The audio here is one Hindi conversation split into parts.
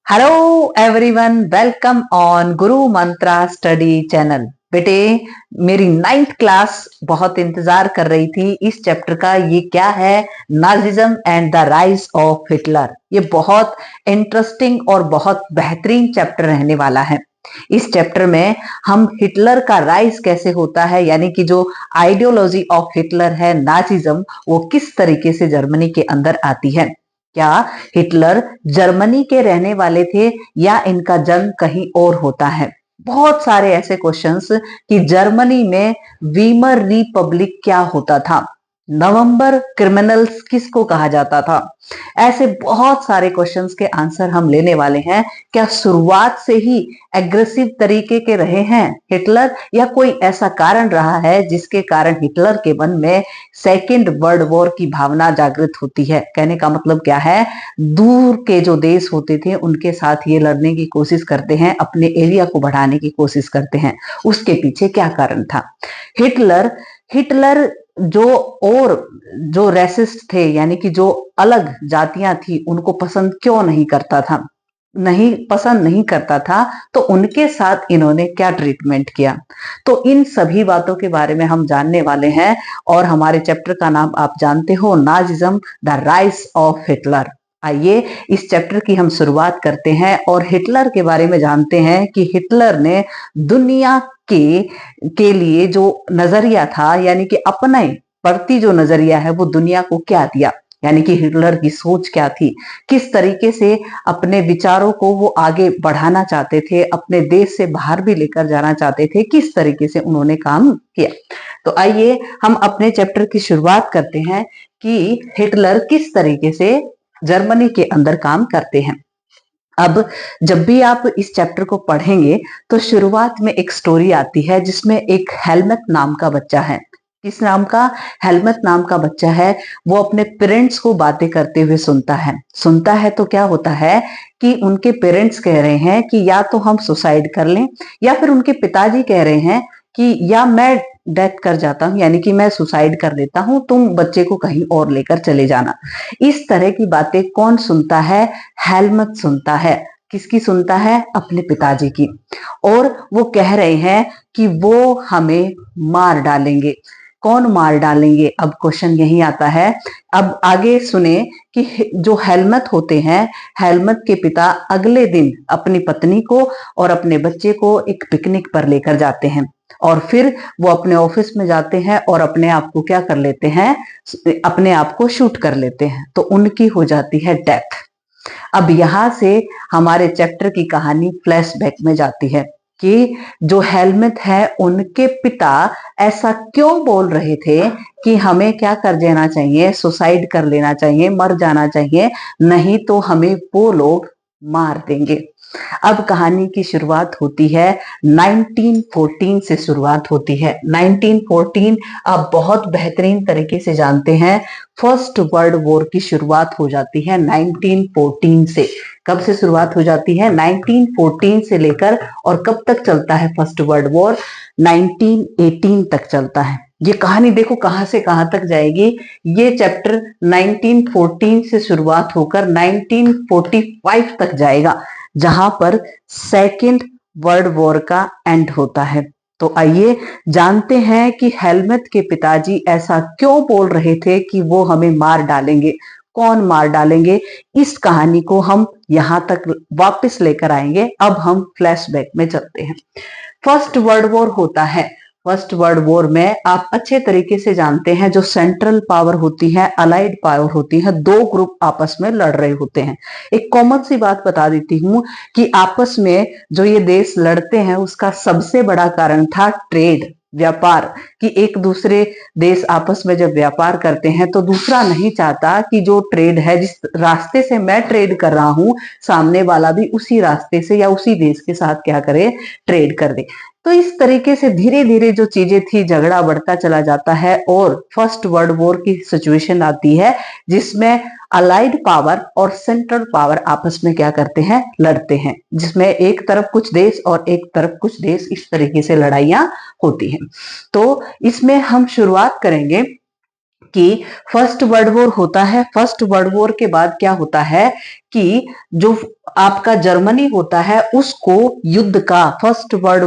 Hello everyone, welcome on Guru Mantra study channel. बेटे, मेरी 9th क्लास बहुत इंतजार कर रही थी इस चैप्टर का। ये क्या है? Nazism and the rise of Hitler. ये बहुत इंटरेस्टिंग और बहुत बेहतरीन चैप्टर रहने वाला है। इस चैप्टर में हम हिटलर का राइज कैसे होता है, यानी कि जो आइडियोलॉजी ऑफ हिटलर है नाजिज्म, वो किस तरीके से जर्मनी के अंदर आती है। क्या हिटलर जर्मनी के रहने वाले थे या इनका जन्म कहीं और होता है? बहुत सारे ऐसे क्वेश्चंस कि जर्मनी में वीमर रिपब्लिक क्या होता था, नवंबर क्रिमिनल्स किसको कहा जाता था, ऐसे बहुत सारे क्वेश्चंस के आंसर हम लेने वाले हैं। क्या शुरुआत से ही एग्रेसिव तरीके के रहे हैं हिटलर, या कोई ऐसा कारण रहा है जिसके कारण हिटलर के मन में सेकेंड वर्ल्ड वॉर की भावना जागृत होती है? कहने का मतलब क्या है, दूर के जो देश होते थे उनके साथ ये लड़ने की कोशिश करते हैं, अपने एरिया को बढ़ाने की कोशिश करते हैं। उसके पीछे क्या कारण था? हिटलर हिटलर जो रेसिस्ट थे, यानी कि जो अलग जातियां थी, उनको पसंद क्यों नहीं करता था? पसंद नहीं करता था तो उनके साथ इन्होंने क्या ट्रीटमेंट किया? तो इन सभी बातों के बारे में हम जानने वाले हैं। और हमारे चैप्टर का नाम आप जानते हो, Nazism the rise of Hitler. आइए इस चैप्टर की हम शुरुआत करते हैं और हिटलर के बारे में जानते हैं कि हिटलर ने दुनिया के लिए जो नजरिया था, यानी कि अपने प्रति जो नजरिया है, वो दुनिया को क्या दिया, यानी कि हिटलर की सोच क्या थी, किस तरीके से अपने विचारों को वो आगे बढ़ाना चाहते थे, अपने देश से बाहर भी लेकर जाना चाहते थे, किस तरीके से उन्होंने काम किया। तो आइए हम अपने चैप्टर की शुरुआत करते हैं कि हिटलर किस तरीके से जर्मनी के अंदर काम करते हैं। अब जब भी आप इस चैप्टर को पढ़ेंगे तो शुरुआत में एक स्टोरी आती है जिसमें एक हेलमेट नाम का बच्चा है। किस नाम का? हेलमेट नाम का बच्चा है। वो अपने पेरेंट्स को बातें करते हुए सुनता है तो क्या होता है कि उनके पेरेंट्स कह रहे हैं कि या तो हम सुसाइड कर लें, या फिर उनके पिताजी कह रहे हैं कि या मैं डेथ कर जाता हूं, यानी कि मैं सुसाइड कर लेता हूं, तुम बच्चे को कहीं और लेकर चले जाना। इस तरह की बातें कौन सुनता है? हेलमट सुनता है। किसकी सुनता है? अपने पिताजी की। और वो कह रहे हैं कि वो हमें मार डालेंगे। कौन मार डालेंगे? अब क्वेश्चन यही आता है। अब आगे सुने कि जो हेलमट होते हैं, हेलमट के पिता अगले दिन अपनी पत्नी को और अपने बच्चे को एक पिकनिक पर लेकर जाते हैं, और फिर वो अपने ऑफिस में जाते हैं और अपने आप को क्या कर लेते हैं? अपने आप को शूट कर लेते हैं, तो उनकी हो जाती है डेथ। अब यहां से हमारे चैप्टर की कहानी फ्लैशबैक में जाती है कि जो हेलमेट है, उनके पिता ऐसा क्यों बोल रहे थे कि हमें क्या कर देना चाहिए? सुसाइड कर लेना चाहिए, मर जाना चाहिए, नहीं तो हमें वो लोग मार देंगे। अब कहानी की शुरुआत होती है 1914 से शुरुआत होती है। 1914 आप बहुत बेहतरीन तरीके से जानते हैं, फर्स्ट वर्ल्ड वॉर की शुरुआत हो जाती है 1914 से। कब से शुरुआत हो जाती है? 1914 से लेकर, और कब तक चलता है फर्स्ट वर्ल्ड वॉर? 1918 तक चलता है। ये कहानी देखो कहां से कहां तक जाएगी। ये चैप्टर 1914 से शुरुआत होकर 1945 तक जाएगा, जहां पर सेकेंड वर्ल्ड वॉर का एंड होता है। तो आइए जानते हैं कि हेलमेट के पिताजी ऐसा क्यों बोल रहे थे कि वो हमें मार डालेंगे। कौन मार डालेंगे? इस कहानी को हम यहां तक वापस लेकर आएंगे। अब हम फ्लैशबैक में चलते हैं। फर्स्ट वर्ल्ड वॉर होता है। फर्स्ट वर्ल्ड वॉर में आप अच्छे तरीके से जानते हैं, जो सेंट्रल पावर होती है, अलाइड पावर होती है, दो ग्रुप आपस में लड़ रहे होते हैं। एक कॉमन सी बात बता देती हूं कि आपस में जो ये देश लड़ते हैं उसका सबसे बड़ा कारण था ट्रेड, व्यापार। कि एक दूसरे देश आपस में जब व्यापार करते हैं तो दूसरा नहीं चाहता कि जो ट्रेड है, जिस रास्ते से मैं ट्रेड कर रहा हूं, सामने वाला भी उसी रास्ते से या उसी देश के साथ क्या करे? ट्रेड कर दे। तो इस तरीके से धीरे धीरे जो चीजें थी, झगड़ा बढ़ता चला जाता है और फर्स्ट वर्ल्ड वॉर की सिचुएशन आती है, जिसमें अलाइड पावर और सेंट्रल पावर आपस में क्या करते हैं? लड़ते हैं, जिसमें एक तरफ कुछ देश और एक तरफ कुछ देश, इस तरीके से लड़ाइयां होती हैं। तो इसमें हम शुरुआत करेंगे कि फर्स्ट वर्ल्ड वॉर होता है। फर्स्ट वर्ल्ड वॉर के बाद क्या होता है कि जो आपका जर्मनी होता है उसको युद्ध का, फर्स्ट वर्ल्ड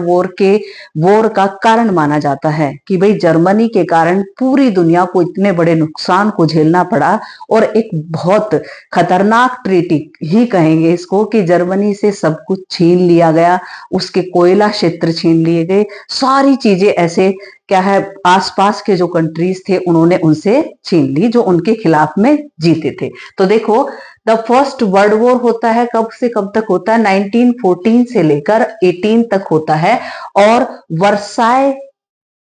वॉर का कारण माना जाता है कि भाई जर्मनी के कारण पूरी दुनिया को इतने बड़े नुकसान को झेलना पड़ा और एक बहुत खतरनाक ट्रीटी ही कहेंगे इसको कि जर्मनी से सब कुछ छीन लिया गया, उसके कोयला क्षेत्र छीन लिए गए, सारी चीजें ऐसे क्या है आसपास के जो कंट्रीज थे उन्होंने उनसे छीन ली जो उनके खिलाफ में जीते थे। तो देखो द फर्स्ट वर्ल्ड वॉर होता है कब से कब तक होता है, 1914 से लेकर 18 तक होता है और वर्साई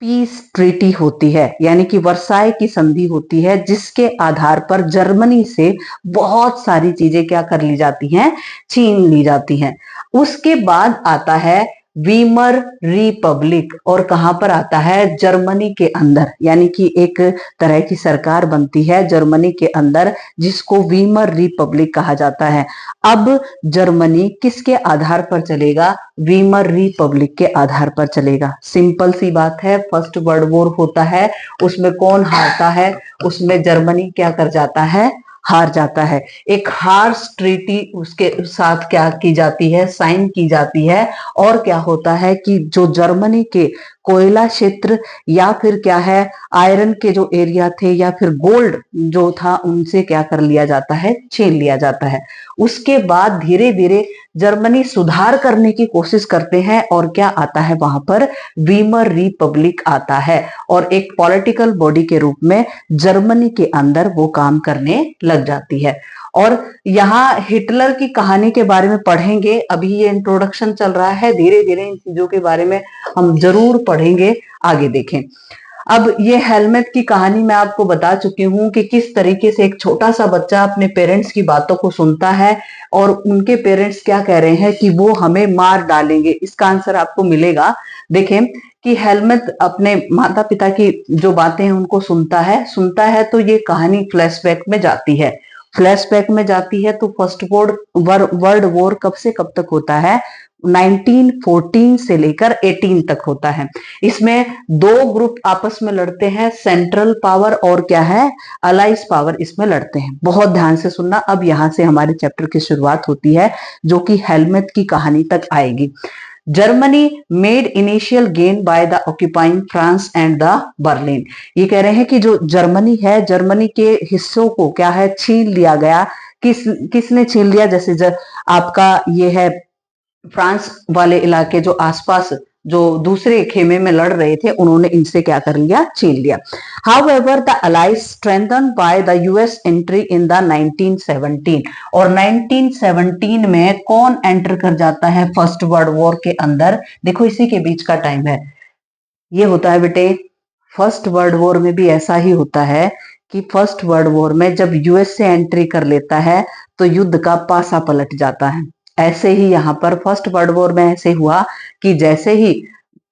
पीस ट्रीटी होती है, यानी कि वर्साई की संधि होती है जिसके आधार पर जर्मनी से बहुत सारी चीजें क्या कर ली जाती हैं, छीन ली जाती हैं। उसके बाद आता है वीमर रिपब्लिक और कहां पर आता है, जर्मनी के अंदर, यानी कि एक तरह की सरकार बनती है जर्मनी के अंदर जिसको वीमर रिपब्लिक कहा जाता है। अब जर्मनी किसके आधार पर चलेगा, वीमर रिपब्लिक के आधार पर चलेगा। सिंपल सी बात है, फर्स्ट वर्ल्ड वॉर होता है उसमें कौन हारता है, उसमें जर्मनी क्या कर जाता है, हार जाता है। एक हार्श ट्रीटी उसके साथ क्या की जाती है, साइन की जाती है और क्या होता है कि जो जर्मनी के कोयला क्षेत्र या फिर क्या है आयरन के जो एरिया थे या फिर गोल्ड जो था उनसे क्या कर लिया जाता है, छीन लिया जाता है। उसके बाद धीरे धीरे जर्मनी सुधार करने की कोशिश करते हैं और क्या आता है वहां पर, वीमर रिपब्लिक आता है और एक पॉलिटिकल बॉडी के रूप में जर्मनी के अंदर वो काम करने लग जाती है। और यहाँ हिटलर की कहानी के बारे में पढ़ेंगे, अभी ये इंट्रोडक्शन चल रहा है, धीरे धीरे इन चीजों के बारे में हम जरूर पढ़ेंगे, आगे देखें। अब ये हेलमेट की कहानी मैं आपको बता चुकी हूँ कि किस तरीके से एक छोटा सा बच्चा अपने पेरेंट्स की बातों को सुनता है और उनके पेरेंट्स क्या कह रहे हैं कि वो हमें मार डालेंगे। इसका आंसर आपको मिलेगा। देखें कि हेलमेट अपने माता पिता की जो बातें हैं उनको सुनता है तो ये कहानी फ्लैशबैक में जाती है। फ्लैशबैक में जाती है तो फर्स्ट वर्ल्ड वॉर कब से कब तक होता है, 1914 से लेकर 18 तक होता है। इसमें दो ग्रुप आपस में लड़ते हैं, सेंट्रल पावर और क्या है, अलाइज पावर इसमें लड़ते हैं। बहुत ध्यान से सुनना, अब यहां से हमारे चैप्टर की शुरुआत होती है जो कि हेलमेट की कहानी तक आएगी। Germany made initial gain by the occupying France and the Berlin. ये कह रहे हैं कि जो जर्मनी है, जर्मनी के हिस्सों को क्या है, छीन लिया गया। किसने छीन लिया, जैसे आपका ये है फ्रांस वाले इलाके जो आसपास जो दूसरे खेमे में लड़ रहे थे उन्होंने इनसे क्या कर लिया, छीन लिया। However, the allies strengthened by the US entry in the 1917 और 1917 में कौन एंटर कर जाता है फर्स्ट वर्ल्ड वॉर के अंदर, देखो इसी के बीच का टाइम है। ये होता है बेटे फर्स्ट वर्ल्ड वॉर में भी ऐसा ही होता है कि फर्स्ट वर्ल्ड वॉर में जब यूएस से एंट्री कर लेता है तो युद्ध का पासा पलट जाता है। ऐसे ही यहाँ पर फर्स्ट वर्ल्ड वॉर में ऐसे हुआ कि जैसे ही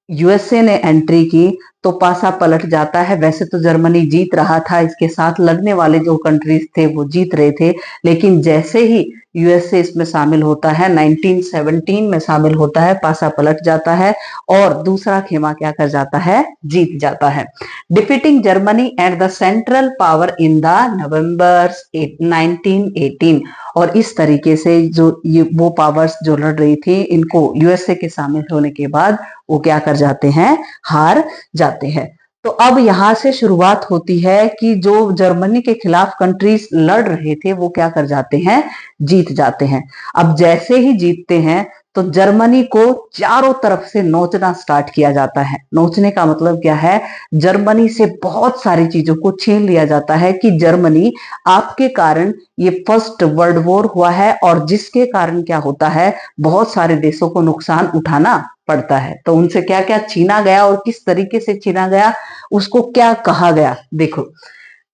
यूएसए ने एंट्री की तो पासा पलट जाता है। वैसे तो जर्मनी जीत रहा था, इसके साथ लगने वाले जो कंट्रीज थे वो जीत रहे थे, लेकिन जैसे ही यूएसए इसमें शामिल होता है, 1917 में शामिल होता है, पासा पलट जाता है और दूसरा खेमा क्या कर जाता है, जीत जाता है। Defeating Germany and the central power in the नवंबर 1918 और इस तरीके से जो वो पावर्स जो लड़ रही थी इनको यूएसए के शामिल होने के बाद वो क्या कर जाते हैं, हार जाते हैं। तो अब यहां से शुरुआत होती है कि जो जर्मनी के खिलाफ कंट्रीज लड़ रहे थे वो क्या कर जाते हैं, जीत जाते हैं। अब जैसे ही जीतते हैं तो जर्मनी को चारों तरफ से नोचना स्टार्ट किया जाता है। नोचने का मतलब क्या है, जर्मनी से बहुत सारी चीजों को छीन लिया जाता है कि जर्मनी आपके कारण ये फर्स्ट वर्ल्ड वॉर हुआ है और जिसके कारण क्या होता है, बहुत सारे देशों को नुकसान उठाना पड़ता है। तो उनसे क्या क्या छीना गया और किस तरीके से छीना गया, उसको क्या कहा गया, देखो।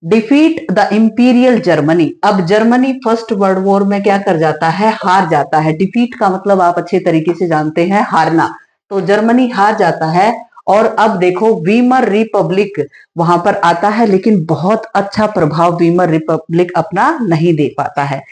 Defeat the imperial Germany. अब जर्मनी फर्स्ट वर्ल्ड वॉर में क्या कर जाता है, हार जाता है। डिफीट का मतलब आप अच्छे तरीके से जानते हैं, हारना। तो जर्मनी हार जाता है और अब देखो वीमर रिपब्लिक वहां पर आता है, लेकिन बहुत अच्छा प्रभाव वीमर रिपब्लिक अपना नहीं दे पाता है।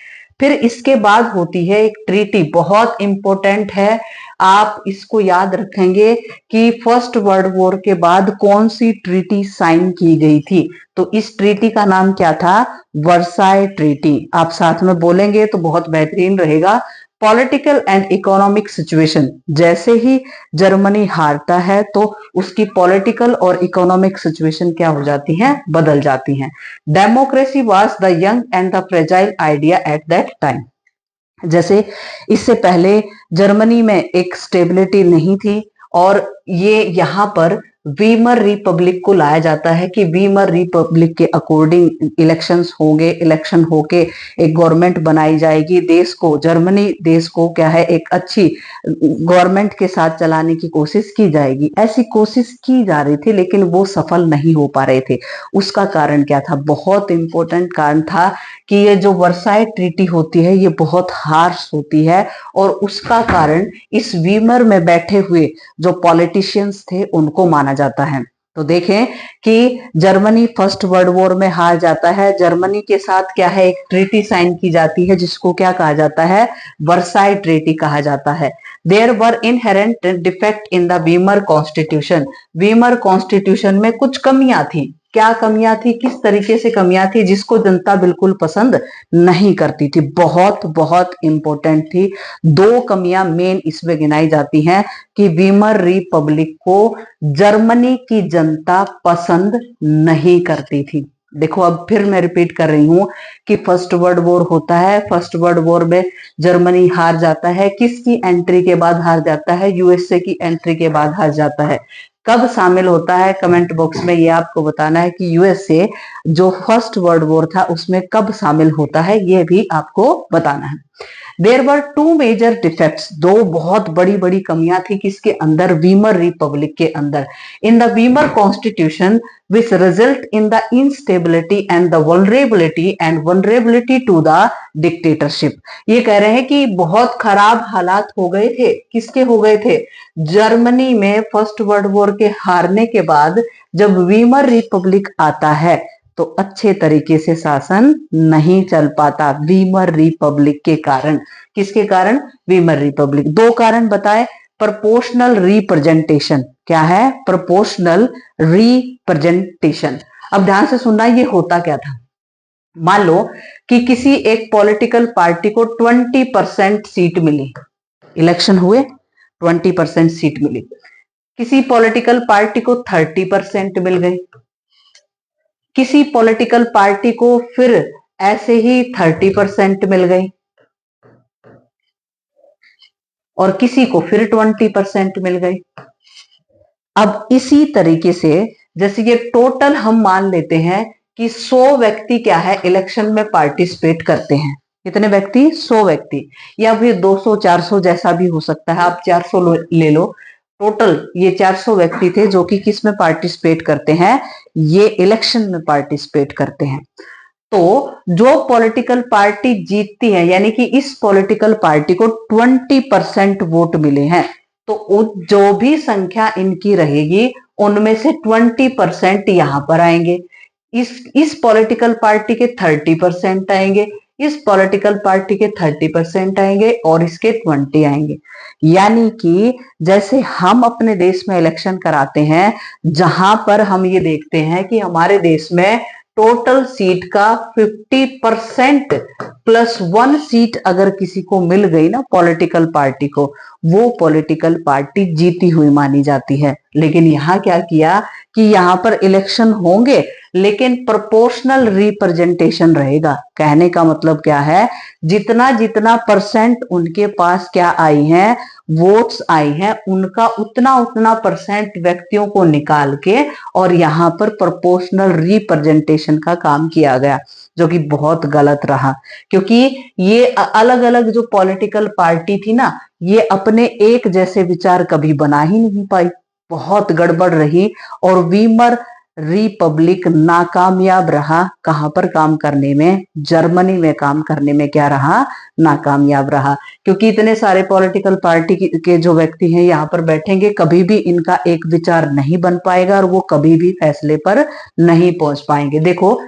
फिर इसके बाद होती है एक ट्रीटी, बहुत इंपॉर्टेंट है, आप इसको याद रखेंगे कि फर्स्ट वर्ल्ड वॉर के बाद कौन सी ट्रीटी साइन की गई थी। तो इस ट्रीटी का नाम क्या था? Versailles treaty. आप साथ में बोलेंगे तो बहुत बेहतरीन रहेगा। पॉलिटिकल एंड इकोनॉमिक सिचुएशन, जैसे ही जर्मनी हारता है तो उसकी पॉलिटिकल और इकोनॉमिक सिचुएशन क्या हो जाती है? बदल जाती है। Democracy was the young and the fragile idea at that time. जैसे इससे पहले जर्मनी में एक स्टेबिलिटी नहीं थी और ये यहाँ पर वीमर रिपब्लिक को लाया जाता है कि वीमर रिपब्लिक के अकॉर्डिंग इलेक्शंस होंगे, इलेक्शन होके एक गवर्नमेंट बनाई जाएगी, देश को, जर्मनी देश को क्या है, एक अच्छी गवर्नमेंट के साथ चलाने की कोशिश की जाएगी। ऐसी कोशिश की जा रही थी लेकिन वो सफल नहीं हो पा रहे थे। उसका कारण क्या था? बहुत इंपॉर्टेंट कारण था कि ये जो वर्साई ट्रीटी होती है ये बहुत हार्श होती है और उसका कारण इस वीमर में बैठे हुए जो पॉलिटिशियंस थे उनको माना जाता है। तो देखें कि जर्मनी फर्स्ट वर्ल्ड वॉर में हार जाता है, जर्मनी के साथ क्या है, एक ट्रीटी साइन की जाती है जिसको क्या कहा जाता है? वर्साई ट्रीटी कहा जाता है। There were inherent defect in the Weimar constitution. Weimar constitution में कुछ कमियां थी। क्या कमियां थी? किस तरीके से कमियां थी जिसको जनता बिल्कुल पसंद नहीं करती थी? बहुत बहुत इंपॉर्टेंट थी। दो कमियां मेन इसमें गिनाई जाती हैं कि वीमर रिपब्लिक को जर्मनी की जनता पसंद नहीं करती थी। देखो अब फिर मैं रिपीट कर रही हूं कि फर्स्ट वर्ल्ड वॉर होता है, फर्स्ट वर्ल्ड वॉर में जर्मनी हार जाता है। किसकी एंट्री के बाद हार जाता है? यूएसए की एंट्री के बाद हार जाता है। कब शामिल होता है? कमेंट बॉक्स में ये आपको बताना है कि यूएसए जो फर्स्ट वर्ल्ड वॉर था उसमें कब शामिल होता है, ये भी आपको बताना है। There were two major defects, दो बहुत बड़ी बड़ी कमियां थी किसके अंदर? वीमर रिपब्लिक के अंदर। इन the Weimar constitution which result in the instability and the vulnerability to the dictatorship। ये कह रहे हैं कि बहुत खराब हालात हो गए थे। किसके हो गए थे? जर्मनी में फर्स्ट वर्ल्ड वॉर के हारने के बाद जब वीमर रिपब्लिक आता है तो अच्छे तरीके से शासन नहीं चल पाता वीमर रिपब्लिक के कारण। किसके कारण? Weimar Republic. दो कारण बताए। प्रोपोर्शनल रिप्रेजेंटेशन, क्या है? Proportional representation. अब ध्यान से सुनना, ये होता क्या था? मान लो कि किसी एक पॉलिटिकल पार्टी को 20% सीट मिली, इलेक्शन हुए, 20% सीट मिली। किसी पॉलिटिकल पार्टी को 30% मिल गई, किसी पॉलिटिकल पार्टी को फिर ऐसे ही 30% मिल गई और किसी को फिर 20% मिल गई। अब इसी तरीके से जैसे ये टोटल हम मान लेते हैं कि 100 व्यक्ति क्या है, इलेक्शन में पार्टिसिपेट करते हैं। कितने व्यक्ति? 100 व्यक्ति, या फिर 200 400 जैसा भी हो सकता है, आप 400 ले लो। टोटल ये 400 व्यक्ति थे जो कि किस में पार्टिसिपेट करते हैं? ये इलेक्शन में पार्टिसिपेट करते हैं। तो जो पॉलिटिकल पार्टी जीतती है, यानी कि इस पॉलिटिकल पार्टी को 20% वोट मिले हैं, तो जो भी संख्या इनकी रहेगी उनमें से 20% यहां पर आएंगे। इस पॉलिटिकल पार्टी के 30% आएंगे, इस पॉलिटिकल पार्टी के 30% आएंगे और इसके 20 आएंगे। यानी कि जैसे हम अपने देश में इलेक्शन कराते हैं, जहां पर हम ये देखते हैं कि हमारे देश में टोटल सीट का 50% +1 सीट अगर किसी को मिल गई ना, पॉलिटिकल पार्टी को, वो पॉलिटिकल पार्टी जीती हुई मानी जाती है। लेकिन यहाँ क्या किया कि यहाँ पर इलेक्शन होंगे लेकिन प्रोपोर्शनल रिप्रेजेंटेशन रहेगा। कहने का मतलब क्या है? जितना जितना परसेंट उनके पास क्या आई है, वोट्स आई हैं, उनका उतना उतना परसेंट व्यक्तियों को निकाल के और यहाँ पर प्रोपोर्शनल रिप्रेजेंटेशन का काम किया गया, जो कि बहुत गलत रहा। क्योंकि ये अलग अलग जो पॉलिटिकल पार्टी थी ना, ये अपने एक जैसे विचार कभी बना ही नहीं पाई, बहुत गड़बड़ रही और वीमर रिपब्लिक नाकामयाब रहा। कहां पर काम करने में? जर्मनी में काम करने में क्या रहा? नाकामयाब रहा। क्योंकि इतने सारे पॉलिटिकल पार्टी के जो व्यक्ति हैं यहाँ पर बैठेंगे, कभी भी इनका एक विचार नहीं बन पाएगा और वो कभी भी फैसले पर नहीं पहुंच पाएंगे। देखो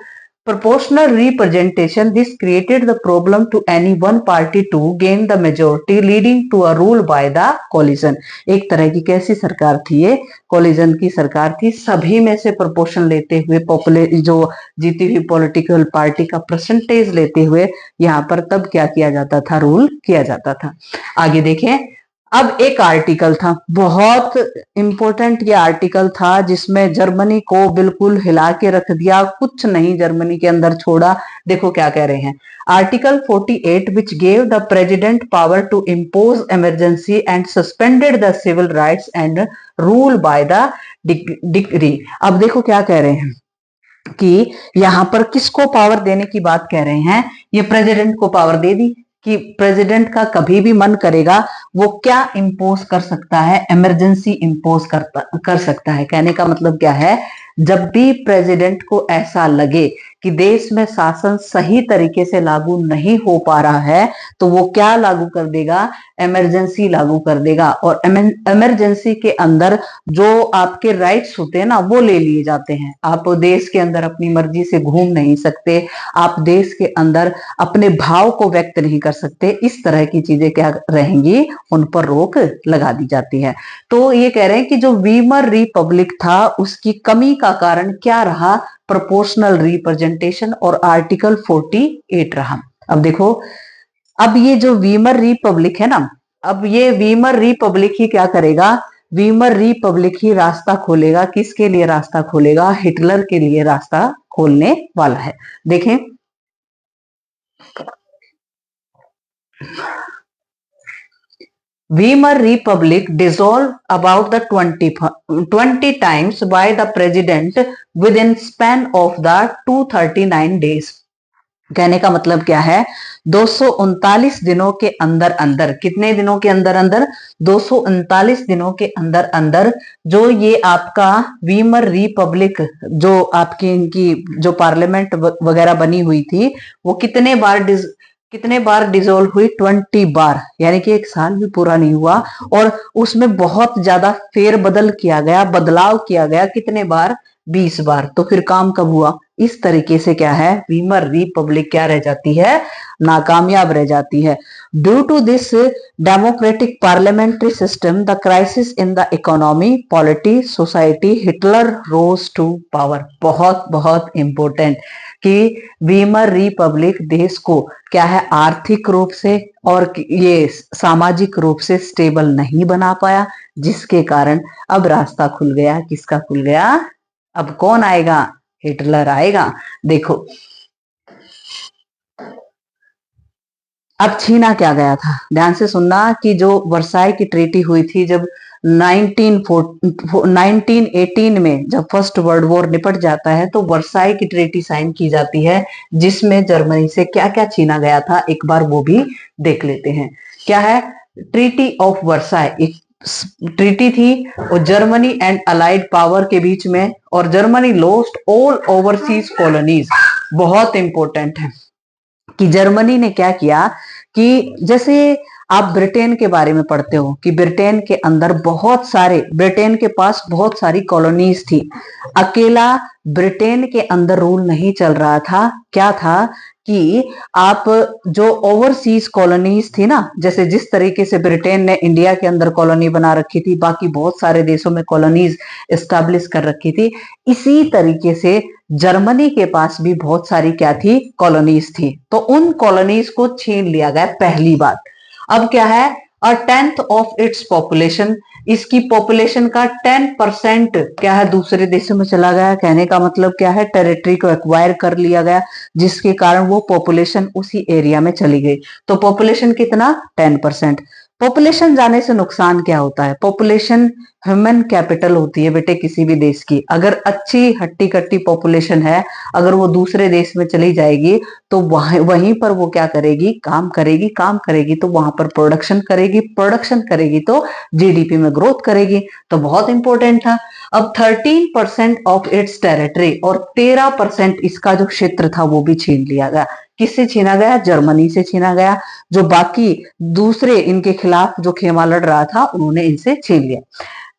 proportional representation, this created the problem to any one party to gain the majority, leading to a rule by the coalition. एक तरह की कैसी सरकार थी ये? कोलिजन की सरकार थी। सभी में से प्रोपोर्शन लेते हुए जो जीती हुई पॉलिटिकल पार्टी का परसेंटेज लेते हुए यहाँ पर तब क्या किया जाता था? रूल किया जाता था। आगे देखें, अब एक आर्टिकल था, बहुत इंपॉर्टेंट ये आर्टिकल था, जिसमें जर्मनी को बिल्कुल हिला के रख दिया, कुछ नहीं जर्मनी के अंदर छोड़ा। देखो क्या कह रहे हैं, article 48 which gave the president power to impose emergency and suspended the civil rights and rule by the decree. अब देखो क्या कह रहे हैं कि यहां पर किसको पावर देने की बात कह रहे हैं? ये प्रेसिडेंट को पावर दे दी कि प्रेसिडेंट का कभी भी मन करेगा वो क्या इंपोज कर सकता है? इमरजेंसी इंपोज कर सकता है। कहने का मतलब क्या है? जब भी प्रेसिडेंट को ऐसा लगे कि देश में शासन सही तरीके से लागू नहीं हो पा रहा है, तो वो क्या लागू कर देगा? इमरजेंसी लागू कर देगा। और इमरजेंसी के अंदर जो आपके राइट्स होते हैं ना, वो ले लिए जाते हैं। आप देश के अंदर अपनी मर्जी से घूम नहीं सकते, आप देश के अंदर अपने भाव को व्यक्त नहीं कर सकते। इस तरह की चीजें क्या रहेंगी? उन पर रोक लगा दी जाती है। तो ये कह रहे हैं कि जो वीमर रिपब्लिक था, उसकी कमी का कारण क्या रहा? प्रोपोर्शनल रिप्रेजेंटेशन और आर्टिकल 48 रहा। अब देखो, अब ये जो वीमर रिपब्लिक है ना, अब ये वीमर रिपब्लिक ही क्या करेगा? वीमर रिपब्लिक ही रास्ता खोलेगा। किसके लिए रास्ता खोलेगा? हिटलर के लिए रास्ता खोलने वाला है। देखें, Weimar Republic dissolved about the 20 times by the president within span of the 239 days. कहने का मतलब क्या है? 239 दिनों के अंदर अंदर, कितने दिनों के अंदर अंदर? 239 दिनों के अंदर अंदर जो ये आपका वीमर रिपब्लिक, जो आपकी इनकी जो पार्लियामेंट वगैरह बनी हुई थी, वो कितने बार डिसॉल्व हुई? 20 बार, यानी कि एक साल भी पूरा नहीं हुआ। और उसमें बहुत ज्यादा फेरबदल किया गया, बदलाव किया गया। कितने बार? 20 बार। तो फिर काम कब हुआ? इस तरीके से क्या है? वीमर रिपब्लिक क्या रह जाती है? नाकामयाब रह जाती है। Due to this democratic parliamentary system the crisis in the economy, polity, society, Hitler rose to power. बहुत बहुत इंपॉर्टेंट कि वीमर रिपब्लिक देश को क्या है? आर्थिक रूप से और ये सामाजिक रूप से स्टेबल नहीं बना पाया, जिसके कारण अब रास्ता खुल गया। किसका खुल गया? अब कौन आएगा? हिटलर आएगा। देखो, अब छीना क्या गया था? ध्यान से सुनना कि जो वर्साई की ट्रीटी हुई थी, जब 1918 में जब फर्स्ट वर्ल्ड वॉर निपट जाता है, तो वर्साई की ट्रीटी साइन की जाती है, जिसमें जर्मनी से क्या क्या छीना गया था, एक बार वो भी देख लेते हैं। क्या है? ट्रीटी ऑफ वर्साई एक ट्रीटी थी, और जर्मनी एंड अलाइड पावर के बीच में, और Germany lost all overseas colonies. बहुत इंपॉर्टेंट है कि जर्मनी ने क्या किया कि जैसे आप ब्रिटेन के बारे में पढ़ते हो कि ब्रिटेन के अंदर ब्रिटेन के पास बहुत सारी कॉलोनीज थी। अकेला ब्रिटेन के अंदर रूल नहीं चल रहा था। क्या था कि आप जो ओवरसीज कॉलोनीज थी ना, जैसे जिस तरीके से ब्रिटेन ने इंडिया के अंदर कॉलोनी बना रखी थी, बाकी बहुत सारे देशों में कॉलोनीज एस्टैब्लिश कर रखी थी, इसी तरीके से जर्मनी के पास भी बहुत सारी क्या थी? कॉलोनीज थी। तो उन कॉलोनीज को छीन लिया गया, पहली बात। अब क्या है? अ 10th ऑफ इट्स पॉपुलेशन, इसकी पॉपुलेशन का 10% क्या है? दूसरे देशों में चला गया। कहने का मतलब क्या है? टेरिटरी को एक्वायर कर लिया गया, जिसके कारण वो पॉपुलेशन उसी एरिया में चली गई। तो पॉपुलेशन कितना? 10%। पॉपुलेशन जाने से नुकसान क्या होता है? पॉपुलेशन ह्यूमन कैपिटल होती है बेटे किसी भी देश की। अगर अच्छी हट्टी कट्टी पॉपुलेशन है, अगर वो दूसरे देश में चली जाएगी, तो वहीं पर वो क्या करेगी? काम करेगी तो वहां पर प्रोडक्शन करेगी तो जीडीपी में ग्रोथ करेगी। तो बहुत इंपॉर्टेंट था। अब 13% ऑफ इट्स टेरिटरी, और 13% इसका जो क्षेत्र था वो भी छीन लिया गया। किससे छीना गया? जर्मनी से छीना गया। जो बाकी दूसरे इनके खिलाफ जो खेमा लड़ रहा था, उन्होंने इनसे छीन लिया।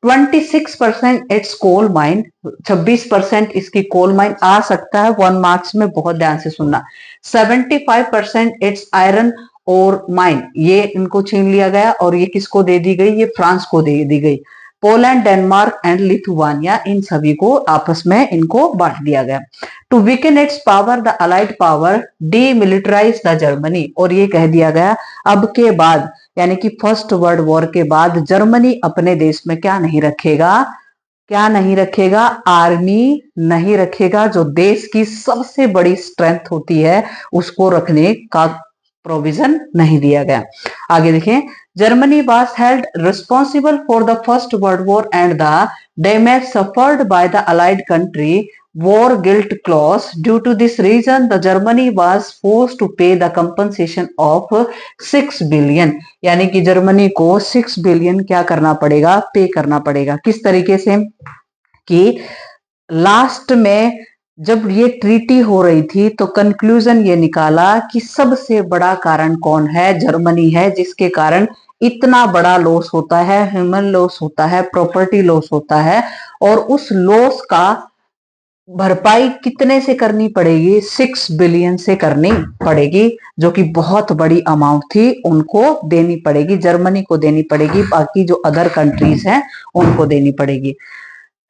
26% इट्स कोल माइन, 26% इसकी कोल माइन आ सकता है 1 मार्क्स में, बहुत ध्यान से सुनना। 75% इट्स आयरन और माइन, ये इनको छीन लिया गया और ये किसको दे दी गई, ये फ्रांस को दे दी गई। पोलैंड, डेनमार्क एंड लिथुआनिया, इन सभी को आपस में इनको बांट दिया गया। To weaken its power the allied power demilitarise the Germany, और ये कह दिया गया अब के बाद, यानी कि फर्स्ट वर्ल्ड वॉर के बाद जर्मनी अपने देश में क्या नहीं रखेगा, क्या नहीं रखेगा, आर्मी नहीं रखेगा। जो देश की सबसे बड़ी स्ट्रेंथ होती है उसको रखने का प्रोविजन नहीं दिया गया। आगे देखें, Germany was held responsible for the first world war and the damage suffered by the allied country war guilt clause. Due to this reason the Germany was forced to pay the compensation of 6 billion, यानी कि जर्मनी को 6 बिलियन क्या करना पड़ेगा, पे करना पड़ेगा। किस तरीके से कि लास्ट में जब ये ट्रीटी हो रही थी तो कंक्लूजन ये निकाला कि सबसे बड़ा कारण कौन है, जर्मनी है, जिसके कारण इतना बड़ा लॉस होता है, ह्यूमन लॉस होता है, प्रॉपर्टी लॉस होता है, और उस लॉस का भरपाई कितने से करनी पड़ेगी, 6 बिलियन से करनी पड़ेगी, जो कि बहुत बड़ी अमाउंट थी, उनको देनी पड़ेगी, जर्मनी को देनी पड़ेगी, बाकी जो अदर कंट्रीज हैं उनको देनी पड़ेगी।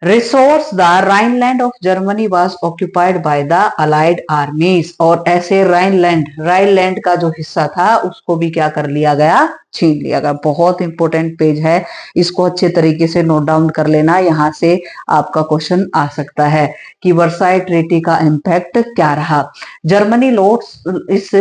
Resource the Rhineland of Germany was occupied by the allied आर्मीज, और ऐसे राइनलैंड का जो हिस्सा था उसको भी क्या कर लिया गया, छीन लिया गया। बहुत इंपॉर्टेंट पेज है, इसको अच्छे तरीके से नोट डाउन कर लेना, यहां से आपका क्वेश्चन आ सकता है कि वर्साई ट्रीटी का इम्पैक्ट क्या रहा। जर्मनी लॉस्ट इस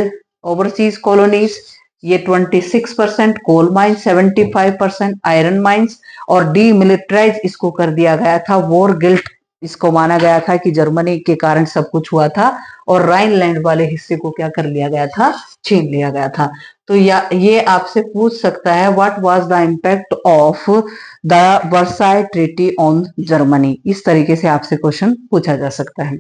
ओवरसीज कॉलोनीज, ये 26% कोल माइन, 75% आयरन माइंस, और डीमिलिटराइज इसको कर दिया गया था। वॉर गिल्ट इसको माना गया था कि जर्मनी के कारण सब कुछ हुआ था, और राइनलैंड वाले हिस्से को क्या कर लिया गया था, छीन लिया गया था। तो ये आपसे पूछ सकता है what was the impact of the Versailles treaty on Germany, इस तरीके से आपसे क्वेश्चन पूछा जा सकता है।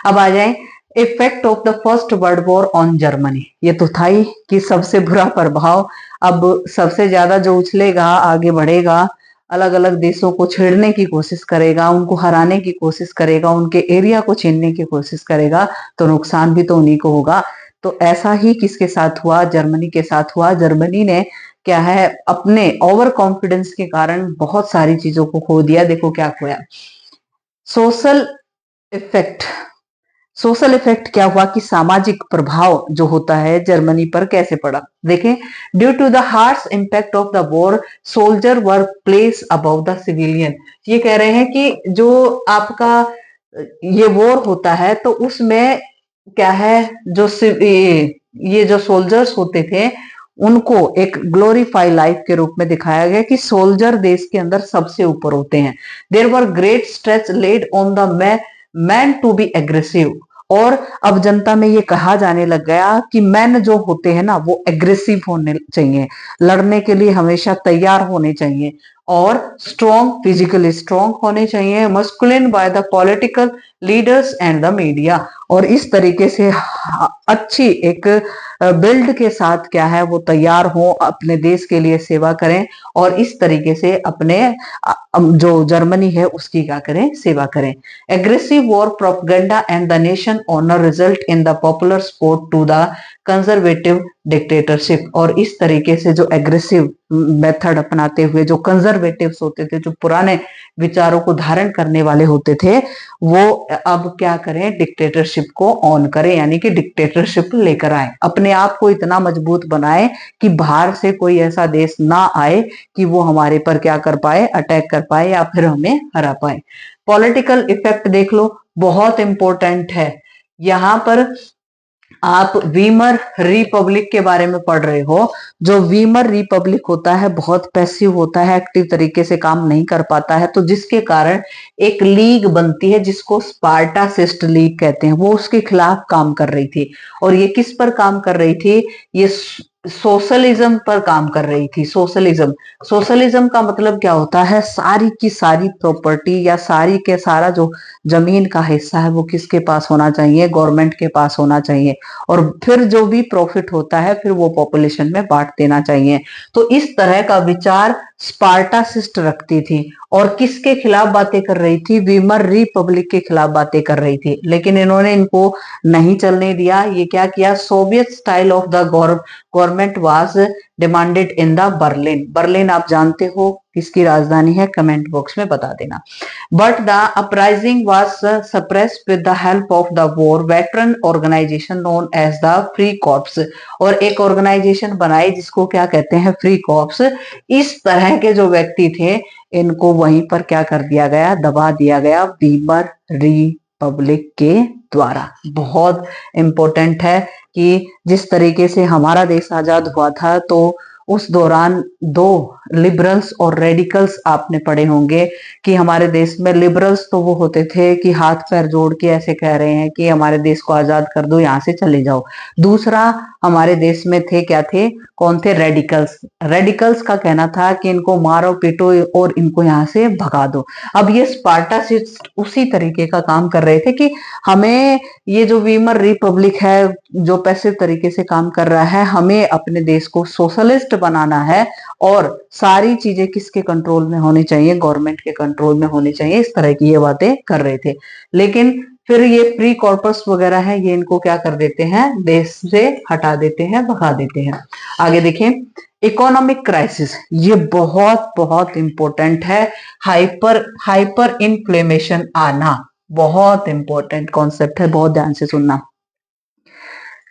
अब आ जाए effect of the first world war on Germany. ये तो था ही कि सबसे बुरा प्रभाव, अब सबसे ज्यादा जो उछलेगा, आगे बढ़ेगा, अलग अलग देशों को छेड़ने की कोशिश करेगा, उनको हराने की कोशिश करेगा, उनके एरिया को छीनने की कोशिश करेगा, तो नुकसान भी तो उन्हीं को होगा। तो ऐसा ही किसके साथ हुआ, जर्मनी के साथ हुआ। जर्मनी ने क्या है, अपने ओवर कॉन्फिडेंस के कारण बहुत सारी चीजों को खो दिया। देखो क्या खोया, सोशल इफेक्ट। सोशल इफेक्ट क्या हुआ कि सामाजिक प्रभाव जो होता है जर्मनी पर कैसे पड़ा। देखें, due to the harsh impact of the war soldier were place above the civilian. ये कह रहे हैं कि जो आपका ये वॉर होता है तो उसमें क्या है, जो ये जो सोल्जर्स होते थे उनको एक ग्लोरीफाई लाइफ के रूप में दिखाया गया कि सोल्जर देश के अंदर सबसे ऊपर होते हैं। There were great stress laid on the man to be aggressive, और अब जनता में ये कहा जाने लग गया कि मैन जो होते हैं ना वो एग्रेसिव होने चाहिए, लड़ने के लिए हमेशा तैयार होने चाहिए, और स्ट्रॉन्ग, फिजिकली स्ट्रॉन्ग होने चाहिए, masculine by the political leaders and the media. और इस तरीके से अच्छी एक बिल्ड के साथ क्या है वो तैयार हो, अपने देश के लिए सेवा करें, और इस तरीके से अपने जो जर्मनी है उसकी क्या करें, सेवा करें। Aggressive war propaganda and the nation honour result in the popular support to the conservative dictatorship. और इस तरीके से जो एग्रेसिव मेथड अपनाते हुए जो कंजर्वेटिव्स होते थे, जो पुराने विचारों को धारण करने वाले होते थे, वो अब क्या करें, डिक्टेटरशिप को ऑन करें, यानी कि डिक्टेटरशिप लेकर आए, अपने आप को इतना मजबूत बनाए कि बाहर से कोई ऐसा देश ना आए कि वो हमारे पर क्या कर पाए, अटैक कर पाए या फिर हमें हरा पाए। पॉलिटिकल इफेक्ट देख लो, बहुत इंपॉर्टेंट है। यहां पर आप वीमर रिपब्लिक के बारे में पढ़ रहे हो। जो वीमर रिपब्लिक होता है बहुत पैसिव होता है, एक्टिव तरीके से काम नहीं कर पाता है, तो जिसके कारण एक लीग बनती है जिसको स्पार्टासिस्ट लीग कहते हैं, वो उसके खिलाफ काम कर रही थी। और ये किस पर काम कर रही थी, ये सोशलिज्म पर काम कर रही थी। सोशलिज्म का मतलब क्या होता है, सारी की सारी प्रॉपर्टी या सारी के सारा जो जमीन का हिस्सा है वो किसके पास होना चाहिए, गवर्नमेंट के पास होना चाहिए, और फिर जो भी प्रॉफिट होता है फिर वो पॉपुलेशन में बांट देना चाहिए। तो इस तरह का विचार स्पार्टासिस्ट रखती थी और किसके खिलाफ बातें कर रही थी? वीमर रिपब्लिक के खिलाफ बातें कर रही थी। लेकिन इन्होंने इनको नहीं चलने दिया। ये क्या किया? Soviet style of the government was demanded in the Berlin. Berlin आप जानते हो किसकी राजधानी है? कमेंट बॉक्स में बता देना। But the uprising was suppressed with the help of the war veteran organisation known as the free corps. और एक ऑर्गेनाइजेशन बनाई जिसको क्या कहते हैं? Free corps. इस तरह के जो व्यक्ति थे इनको वहीं पर क्या कर दिया गया? दबा दिया गया वीमर रिपब्लिक के द्वारा। बहुत इंपॉर्टेंट है कि जिस तरीके से हमारा देश आजाद हुआ था तो उस दौरान दो लिबरल्स और रेडिकल्स आपने पढ़े होंगे कि हमारे देश में लिबरल्स तो वो होते थे कि हाथ पैर जोड़ के ऐसे कह रहे हैं कि हमारे देश को आजाद कर दो, यहाँ से चले जाओ। दूसरा हमारे देश में थे, क्या थे? कौन थे? रेडिकल्स। रेडिकल्स का कहना था कि इनको मारो पीटो और इनको यहाँ से भगा दो। अब ये स्पार्टासिस्ट उसी तरीके का काम कर रहे थे कि हमें ये जो वीमर रिपब्लिक है जो पैसिव तरीके से काम कर रहा है, हमें अपने देश को सोशलिस्ट बनाना है और सारी चीजें किसके कंट्रोल में होनी चाहिए? गवर्नमेंट के कंट्रोल में होनी चाहिए। इस तरह की ये बातें कर रहे थे। लेकिन फिर ये प्री कॉर्पस वगैरह है, ये इनको क्या कर देते हैं? देश से हटा देते हैं, भगा देते हैं। आगे देखें, इकोनॉमिक क्राइसिस, ये बहुत बहुत इंपॉर्टेंट है। हाइपर इन्फ्लेमेशन आना बहुत इंपॉर्टेंट कॉन्सेप्ट है, बहुत ध्यान से सुनना।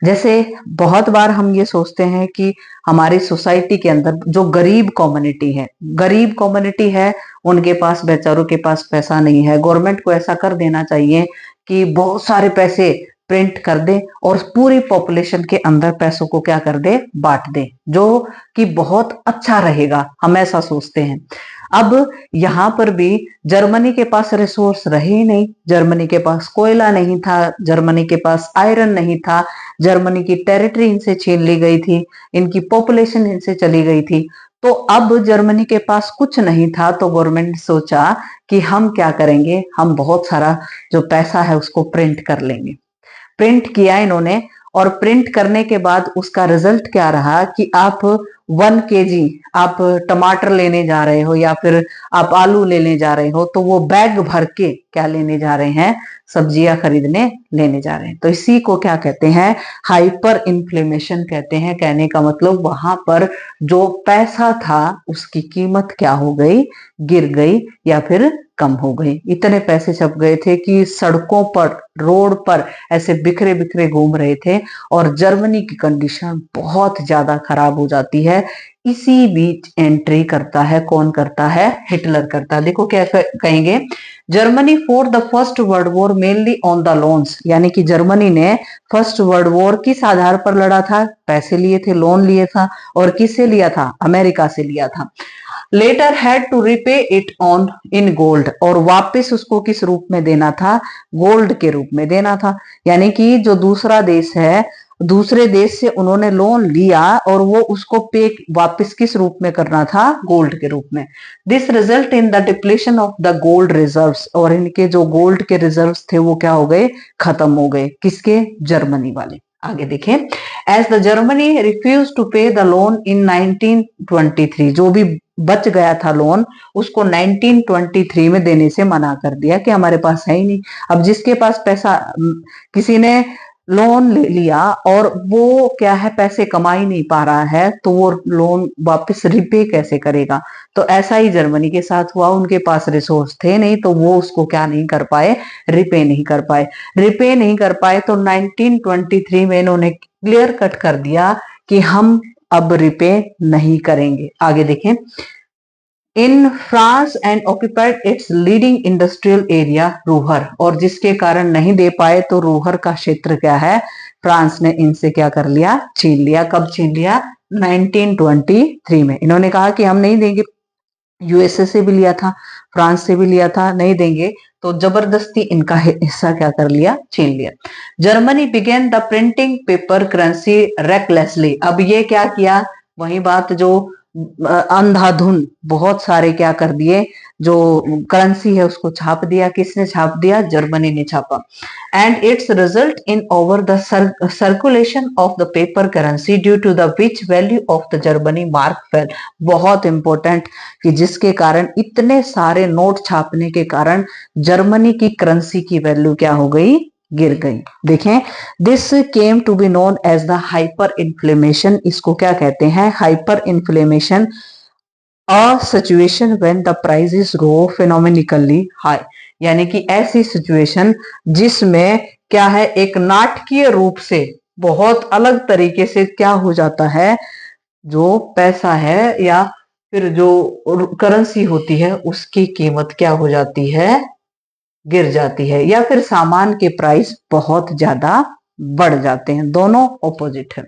जैसे बहुत बार हम ये सोचते हैं कि हमारी सोसाइटी के अंदर जो गरीब कम्युनिटी है उनके पास, बेचारों के पास पैसा नहीं है। गवर्नमेंट को ऐसा कर देना चाहिए कि बहुत सारे पैसे प्रिंट कर दे और पूरी पॉपुलेशन के अंदर पैसों को क्या कर दे? बांट दे, जो कि बहुत अच्छा रहेगा। हम ऐसा सोचते हैं। अब यहाँ पर भी जर्मनी के पास रिसोर्स रहे ही नहीं। जर्मनी के पास कोयला नहीं था, जर्मनी के पास आयरन नहीं था, जर्मनी की टेरिटरी इनसे छीन ली गई थी, इनकी पॉपुलेशन इनसे चली गई थी। तो अब जर्मनी के पास कुछ नहीं था तो गवर्नमेंट ने सोचा कि हम क्या करेंगे? हम बहुत सारा जो पैसा है उसको प्रिंट कर लेंगे। प्रिंट किया इन्होंने और प्रिंट करने के बाद उसका रिजल्ट क्या रहा कि आप 1 kg आप टमाटर लेने जा रहे हो या फिर आप आलू लेने जा रहे हो तो वो बैग भर के क्या लेने जा रहे हैं? सब्जियां खरीदने लेने जा रहे हैं। तो इसी को क्या कहते हैं? हाइपर इन्फ्लेमेशन कहते हैं। कहने का मतलब वहां पर जो पैसा था उसकी कीमत क्या हो गई? गिर गई या फिर कम हो गई। इतने पैसे छप गए थे कि सड़कों पर, रोड पर ऐसे बिखरे बिखरे घूम रहे थे और जर्मनी की कंडीशन बहुत ज्यादा खराब हो जाती है। इसी बीच एंट्री करता है, कौन करता है? हिटलर करता है। देखो क्या कहेंगे, Germany for the first world war mainly on the loans, यानी कि जर्मनी ने फर्स्ट वर्ल्ड वॉर किस आधार पर लड़ा था? पैसे लिए थे, लोन लिए था। और किससे लिया था? अमेरिका से लिया था। Later had to repay it on in gold, और वापस उसको किस रूप में देना था? गोल्ड के रूप में देना था। यानी कि जो दूसरा देश है, दूसरे देश से उन्होंने लोन लिया और वो उसको पे वापस किस रूप में करना था? गोल्ड के रूप में। This result in the depletion of the gold reserves, और इनके जो गोल्ड के रिजर्व्स थे वो क्या हो गए? खत्म हो गए। किसके? जर्मनी वाले। आगे देखें, as the Germany refuse to pay the loan in 1923, जो भी बच गया था लोन उसको 1923 में देने से मना कर दिया कि हमारे पास है ही नहीं। अब जिसके पास पैसा, किसी ने लोन ले लिया और वो क्या है? पैसे कमा ही नहीं पा रहा है तो वो लोन वापस रिपे कैसे करेगा? तो ऐसा ही जर्मनी के साथ हुआ। उनके पास रिसोर्स थे नहीं तो वो उसको क्या नहीं कर पाए? रिपे नहीं कर पाए तो 1923 में इन्होंने क्लियर कट कर दिया कि हम अब रिपे नहीं करेंगे। आगे देखें, in France and occupied it's leading industrial area Ruhr, और जिसके कारण नहीं दे पाए तो रूहर का क्षेत्र क्या है? फ्रांस ने इनसे क्या कर लिया? छीन लिया। कब छीन लिया? 1923 में। इन्होंने कहा कि हम नहीं देंगे। यूएसए से भी लिया था, फ्रांस से भी लिया था, नहीं देंगे तो जबरदस्ती इनका हिस्सा क्या कर लिया? छीन लिया। Germany began the printing paper currency recklessly. अब ये क्या किया? वही बात जो अंधाधुन बहुत सारे क्या कर दिए? जो करेंसी है उसको छाप दिया। किसने छाप दिया? जर्मनी ने छापा। And its result in over the circulation of the paper currency due to the which value of the Germany mark fell. बहुत इंपॉर्टेंट कि जिसके कारण इतने सारे नोट छापने के कारण जर्मनी की करेंसी की वैल्यू क्या हो गई? गिर गई। देखें, this came to be known as the hyperinflation. इसको क्या कहते हैं? Hyperinflation. A situation when the prices go phenomenally high, यानी कि ऐसी सिचुएशन जिसमें क्या है, एक नाटकीय रूप से बहुत अलग तरीके से क्या हो जाता है, जो पैसा है या फिर जो करेंसी होती है उसकी कीमत क्या हो जाती है? गिर जाती है, या फिर सामान के प्राइस बहुत ज्यादा बढ़ जाते हैं। दोनों ऑपोजिट है।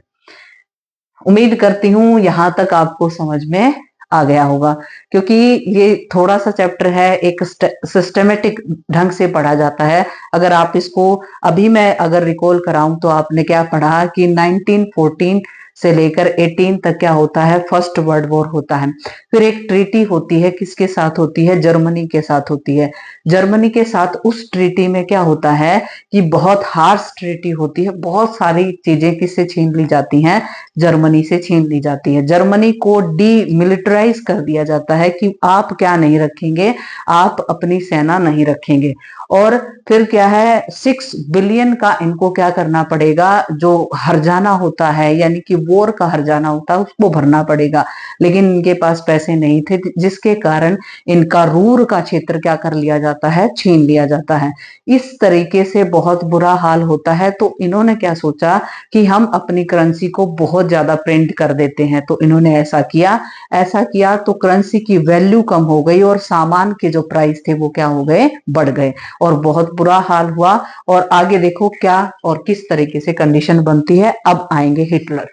उम्मीद करती हूं यहां तक आपको समझ में आ गया होगा, क्योंकि ये थोड़ा सा चैप्टर है, एक सिस्टमेटिक ढंग से पढ़ा जाता है। अगर आप इसको अभी मैं अगर रिकॉल कराऊं तो आपने क्या पढ़ा कि 1914 से लेकर 18 तक क्या होता है? फर्स्ट वर्ल्ड वॉर होता है। फिर एक ट्रीटी होती है, किसके साथ होती है? जर्मनी के साथ होती है। जर्मनी के साथ उस ट्रीटी में क्या होता है कि बहुत हार्श ट्रीटी होती है, बहुत सारी चीजें किससे छीन ली जाती हैं? जर्मनी से छीन ली जाती है। जर्मनी को डीमिलिटराइज कर दिया जाता है कि आप क्या नहीं रखेंगे? आप अपनी सेना नहीं रखेंगे। और फिर क्या है, 6 बिलियन का इनको क्या करना पड़ेगा? जो हर्जाना होता है, यानी कि वॉर का हर्जाना होता है, उसको भरना पड़ेगा। लेकिन इनके पास पैसे नहीं थे, जिसके कारण इनका रूर का क्षेत्र क्या कर लिया जाता है? छीन लिया जाता है। इस तरीके से बहुत बुरा हाल होता है। तो इन्होंने क्या सोचा कि हम अपनी करेंसी को बहुत ज्यादा प्रिंट कर देते हैं। तो इन्होंने ऐसा किया तो करेंसी की वैल्यू कम हो गई और सामान के जो प्राइस थे वो क्या हो गए? बढ़ गए और बहुत बुरा हाल हुआ। और आगे देखो क्या और किस तरीके से कंडीशन बनती है। अब आएंगे हिटलर।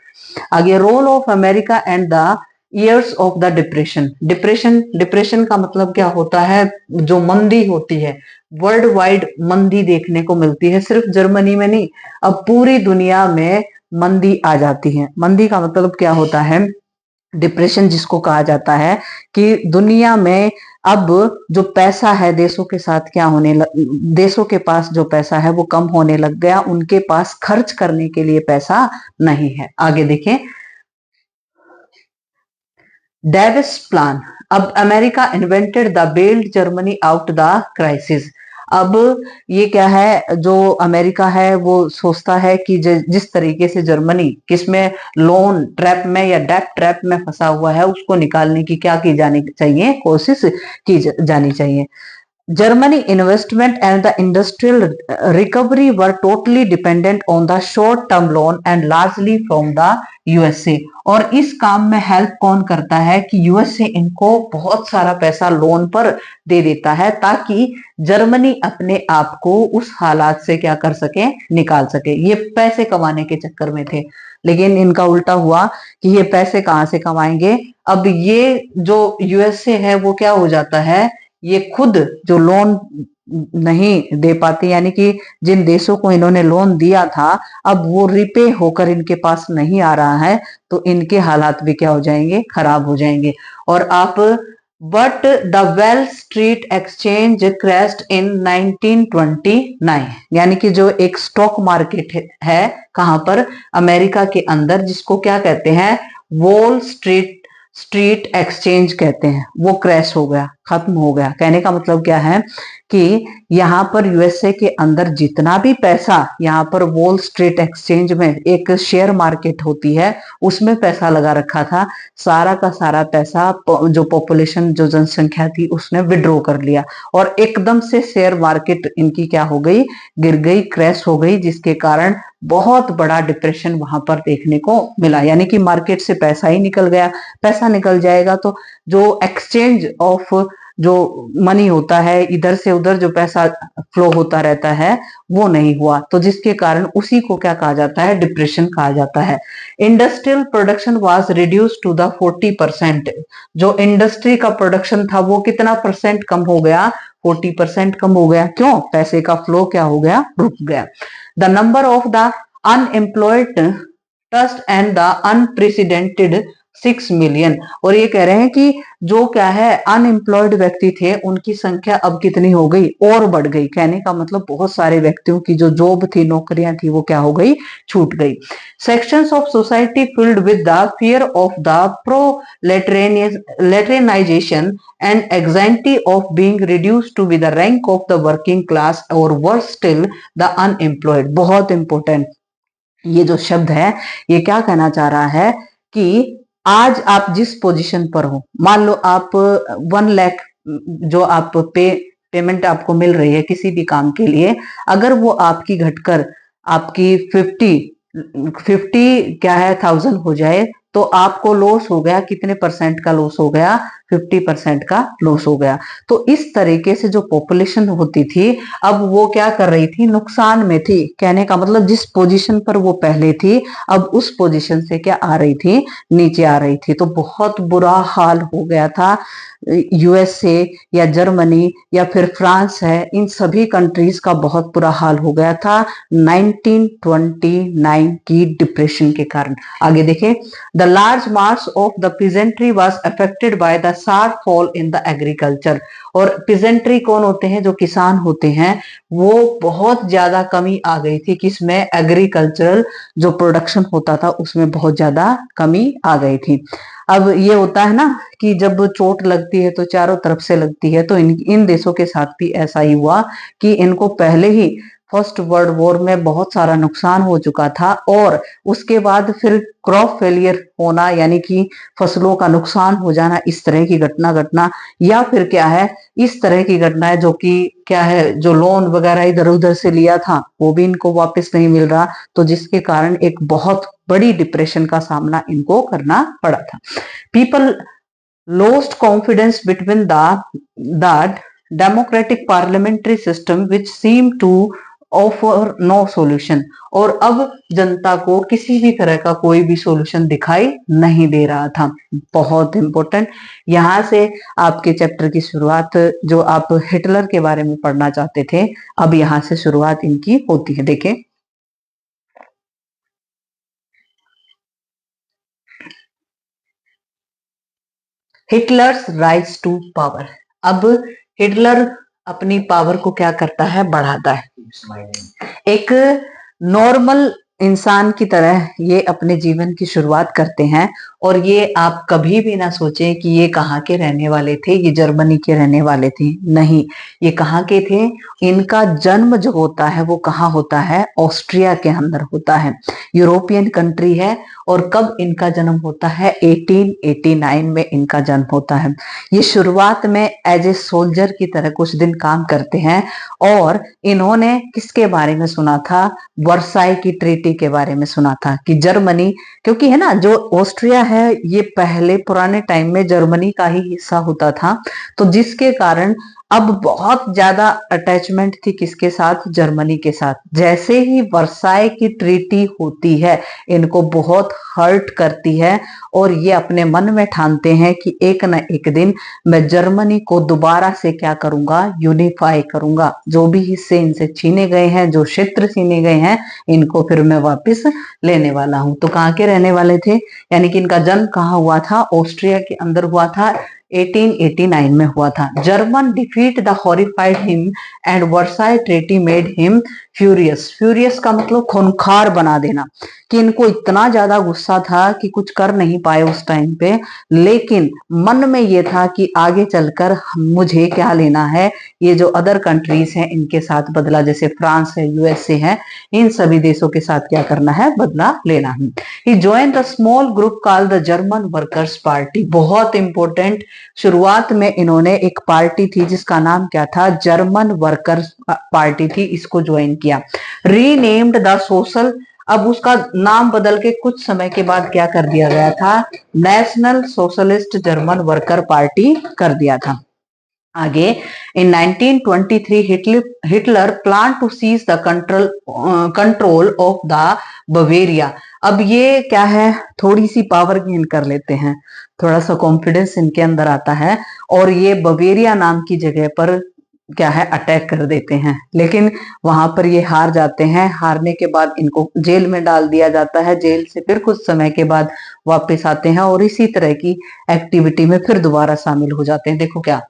आगे, role of America and the years of the depression. Depression का मतलब क्या होता है? जो मंदी होती है, वर्ल्ड वाइड मंदी देखने को मिलती है, सिर्फ जर्मनी में नहीं, अब पूरी दुनिया में मंदी आ जाती है। मंदी का मतलब क्या होता है? डिप्रेशन जिसको कहा जाता है कि दुनिया में अब जो पैसा है देशों के साथ क्या देशों के पास जो पैसा है वो कम होने लग गया, उनके पास खर्च करने के लिए पैसा नहीं है। आगे देखें, डेविस प्लान। अब America invented the bailed Germany out the crisis. अब ये क्या है, जो अमेरिका है वो सोचता है कि जिस तरीके से जर्मनी किसमें लोन ट्रैप में या डेट ट्रैप में फंसा हुआ है, उसको निकालने की क्या की जानी चाहिए? कोशिश की जानी चाहिए। Germany investment and the industrial recovery were totally dependent on the short-term loan and largely from the USA। और इस काम में हेल्प कौन करता है कि यूएसए इनको बहुत सारा पैसा लोन पर दे देता है ताकि जर्मनी अपने आप को उस हालात से क्या कर सके? निकाल सके। ये पैसे कमाने के चक्कर में थे, लेकिन इनका उल्टा हुआ कि ये पैसे कहां से कमाएंगे? अब ये जो यूएसए है वो क्या हो जाता है, ये खुद जो लोन नहीं दे पाती, यानी कि जिन देशों को इन्होंने लोन दिया था अब वो रिपे होकर इनके पास नहीं आ रहा है, तो इनके हालात भी क्या हो जाएंगे? खराब हो जाएंगे। और आप, but the Wall Street exchange crashed in 1929, यानी कि जो एक स्टॉक मार्केट है कहां पर? अमेरिका के अंदर, जिसको क्या कहते हैं? वॉल स्ट्रीट एक्सचेंज कहते हैं, वो क्रैश हो गया, खत्म हो गया। कहने का मतलब क्या है कि यहाँ पर यूएसए के अंदर जितना भी पैसा, यहाँ पर वॉल स्ट्रीट एक्सचेंज में एक शेयर मार्केट होती है, उसमें पैसा लगा रखा था, सारा का सारा पैसा जो पॉपुलेशन, जो जनसंख्या थी, उसने विड्रॉ कर लिया और एकदम से शेयर मार्केट इनकी क्या हो गई? गिर गई, क्रैश हो गई, जिसके कारण बहुत बड़ा डिप्रेशन वहां पर देखने को मिला। यानी कि मार्केट से पैसा ही निकल गया। पैसा निकल जाएगा तो जो एक्सचेंज ऑफ जो मनी होता है, इधर से उधर जो पैसा फ्लो होता रहता है, वो नहीं हुआ, तो जिसके कारण उसी को क्या कहा जाता है? डिप्रेशन कहा जाता है। Industrial production was reduce to the 40%। जो इंडस्ट्री का प्रोडक्शन था वो कितना परसेंट कम हो गया? 40% कम हो गया। क्यों? पैसे का फ्लो क्या हो गया? रुक गया। The number of the unemployed touched and the unprecedented 6 million. और ये कह रहे हैं कि जो क्या है अनएम्प्लॉयड व्यक्ति थे उनकी संख्या अब कितनी हो गई, और बढ़ गई। कहने का मतलब बहुत सारे व्यक्तियों की जो जॉब थी, नौकरियां थी, वो क्या हो गई, छूट गई। Sections of society filled with the fear of the proletarianisation and anxiety of being reduced to be the rank of the working class or worse still the unemployed। बहुत इंपॉर्टेंट ये जो शब्द है, ये क्या कहना चाह रहा है कि आज आप जिस पोजीशन पर हो, मान लो आप 1 लाख जो आप पेमेंट आपको मिल रही है किसी भी काम के लिए, अगर वो आपकी घटकर आपकी 50 क्या है 1000 हो जाए, तो आपको लॉस हो गया, कितने परसेंट का लॉस हो गया, 50% का लॉस हो गया। तो इस तरीके से जो पॉपुलेशन होती थी, अब वो क्या कर रही थी, नुकसान में थी। कहने का मतलब जिस पोजीशन पर वो पहले थी, अब उस पोजीशन से क्या आ रही थी, नीचे आ रही थी। तो बहुत बुरा हाल हो गया था। यूएसए या जर्मनी या फिर फ्रांस है, इन सभी कंट्रीज का बहुत बुरा हाल हो गया था 1929 की डिप्रेशन के कारण। आगे देखें, the large mass of the peasantry was affected by the sharp fall in the agriculture. और पीजेंट्री कौन होते हैं, जो किसान होते हैं, वो बहुत ज्यादा कमी आ गई थी किसमें, एग्रीकल्चरल जो प्रोडक्शन होता था उसमें बहुत ज्यादा कमी आ गई थी। अब ये होता है ना कि जब चोट लगती है तो चारों तरफ से लगती है, तो इन देशों के साथ भी ऐसा ही हुआ कि इनको पहले ही फर्स्ट वर्ल्ड वॉर में बहुत सारा नुकसान हो चुका था, और उसके बाद फिर क्रॉप फेलियर होना, यानी कि फसलों का नुकसान हो जाना, इस तरह की घटना, या फिर क्या है, इस तरह की घटनाएं जो कि क्या है, जो लोन वगैरह इधर उधर से लिया था वो भी इनको वापस नहीं मिल रहा, तो जिसके कारण एक बहुत बड़ी डिप्रेशन का सामना इनको करना पड़ा था। People lost confidence between the democratic parliamentary system which seemed to offer no solution। और अब जनता को किसी भी तरह का कोई भी सॉल्यूशन दिखाई नहीं दे रहा था। बहुत इंपॉर्टेंट, यहां से आपके चैप्टर की शुरुआत, जो आप हिटलर के बारे में पढ़ना चाहते थे, अब यहां से शुरुआत इनकी होती है। देखें, हिटलर्स राइज टू पावर। अब हिटलर अपनी पावर को क्या करता है, बढ़ाता है। एक नॉर्मल इंसान की तरह ये अपने जीवन की शुरुआत करते हैं, और ये आप कभी भी ना सोचें कि ये कहाँ के रहने वाले थे, ये जर्मनी के रहने वाले थे, नहीं। ये कहाँ के थे, इनका जन्म जो होता है वो कहाँ होता है, ऑस्ट्रिया के अंदर होता है। यूरोपियन कंट्री है, और कब इनका जन्म होता है, 1889 में इनका जन्म होता है। ये शुरुआत में एज ए सोल्जर की तरह कुछ दिन काम करते हैं, और इन्होंने किसके बारे में सुना था, वर्साई की ट्रीटी के बारे में सुना था कि जर्मनी, क्योंकि है ना, जो ऑस्ट्रिया है ये पहले पुराने टाइम में जर्मनी का ही हिस्सा होता था, तो जिसके कारण अब बहुत ज्यादा अटैचमेंट थी किसके साथ, जर्मनी के साथ। जैसे ही वर्साई की ट्रीटी होती है, इनको बहुत हर्ट करती है, और ये अपने मन में ठानते हैं कि एक न एक दिन मैं जर्मनी को दोबारा से क्या करूंगा, यूनिफाई करूंगा। जो भी हिस्से इनसे छीने गए हैं, जो क्षेत्र छीने गए हैं, इनको फिर मैं वापस लेने वाला हूं। तो कहाँ के रहने वाले थे, यानी कि इनका जन्म कहाँ हुआ था, ऑस्ट्रिया के अंदर हुआ था, 1889 में हुआ था। German defeat the horrified him and Versailles treaty made him furious. Furious का मतलब खूंखार बना देना, कि इनको इतना ज्यादा गुस्सा था कि कुछ कर नहीं पाए उस टाइम पे, लेकिन मन में ये था कि आगे चलकर मुझे क्या लेना है, ये जो अदर कंट्रीज हैं इनके साथ बदला, जैसे फ्रांस है, यूएसए है, इन सभी देशों के साथ क्या करना है, बदला लेना है। He join the small group called the German workers party. बहुत इंपॉर्टेंट, शुरुआत में इन्होंने एक पार्टी थी जिसका नाम क्या था, जर्मन वर्कर्स पार्टी थी, इसको ज्वाइन किया। रीनेम्ड द सोशल, अब उसका नाम बदल के कुछ समय के बाद क्या कर दिया गया था, national socialist German worker party कर दिया था। आगे, in 1923 Hitler plan to seize the control of the Bavaria. अब ये क्या है, थोड़ी सी पावर गेन कर लेते हैं, थोड़ा सा कॉन्फिडेंस इनके अंदर आता है, और ये बवेरिया नाम की जगह पर क्या है अटैक कर देते हैं, लेकिन वहां पर ये हार जाते हैं। हारने के बाद इनको जेल में डाल दिया जाता है। जेल से फिर कुछ समय के बाद वापस आते हैं और इसी तरह की एक्टिविटी में फिर दोबारा शामिल हो जाते हैं। देखो क्या,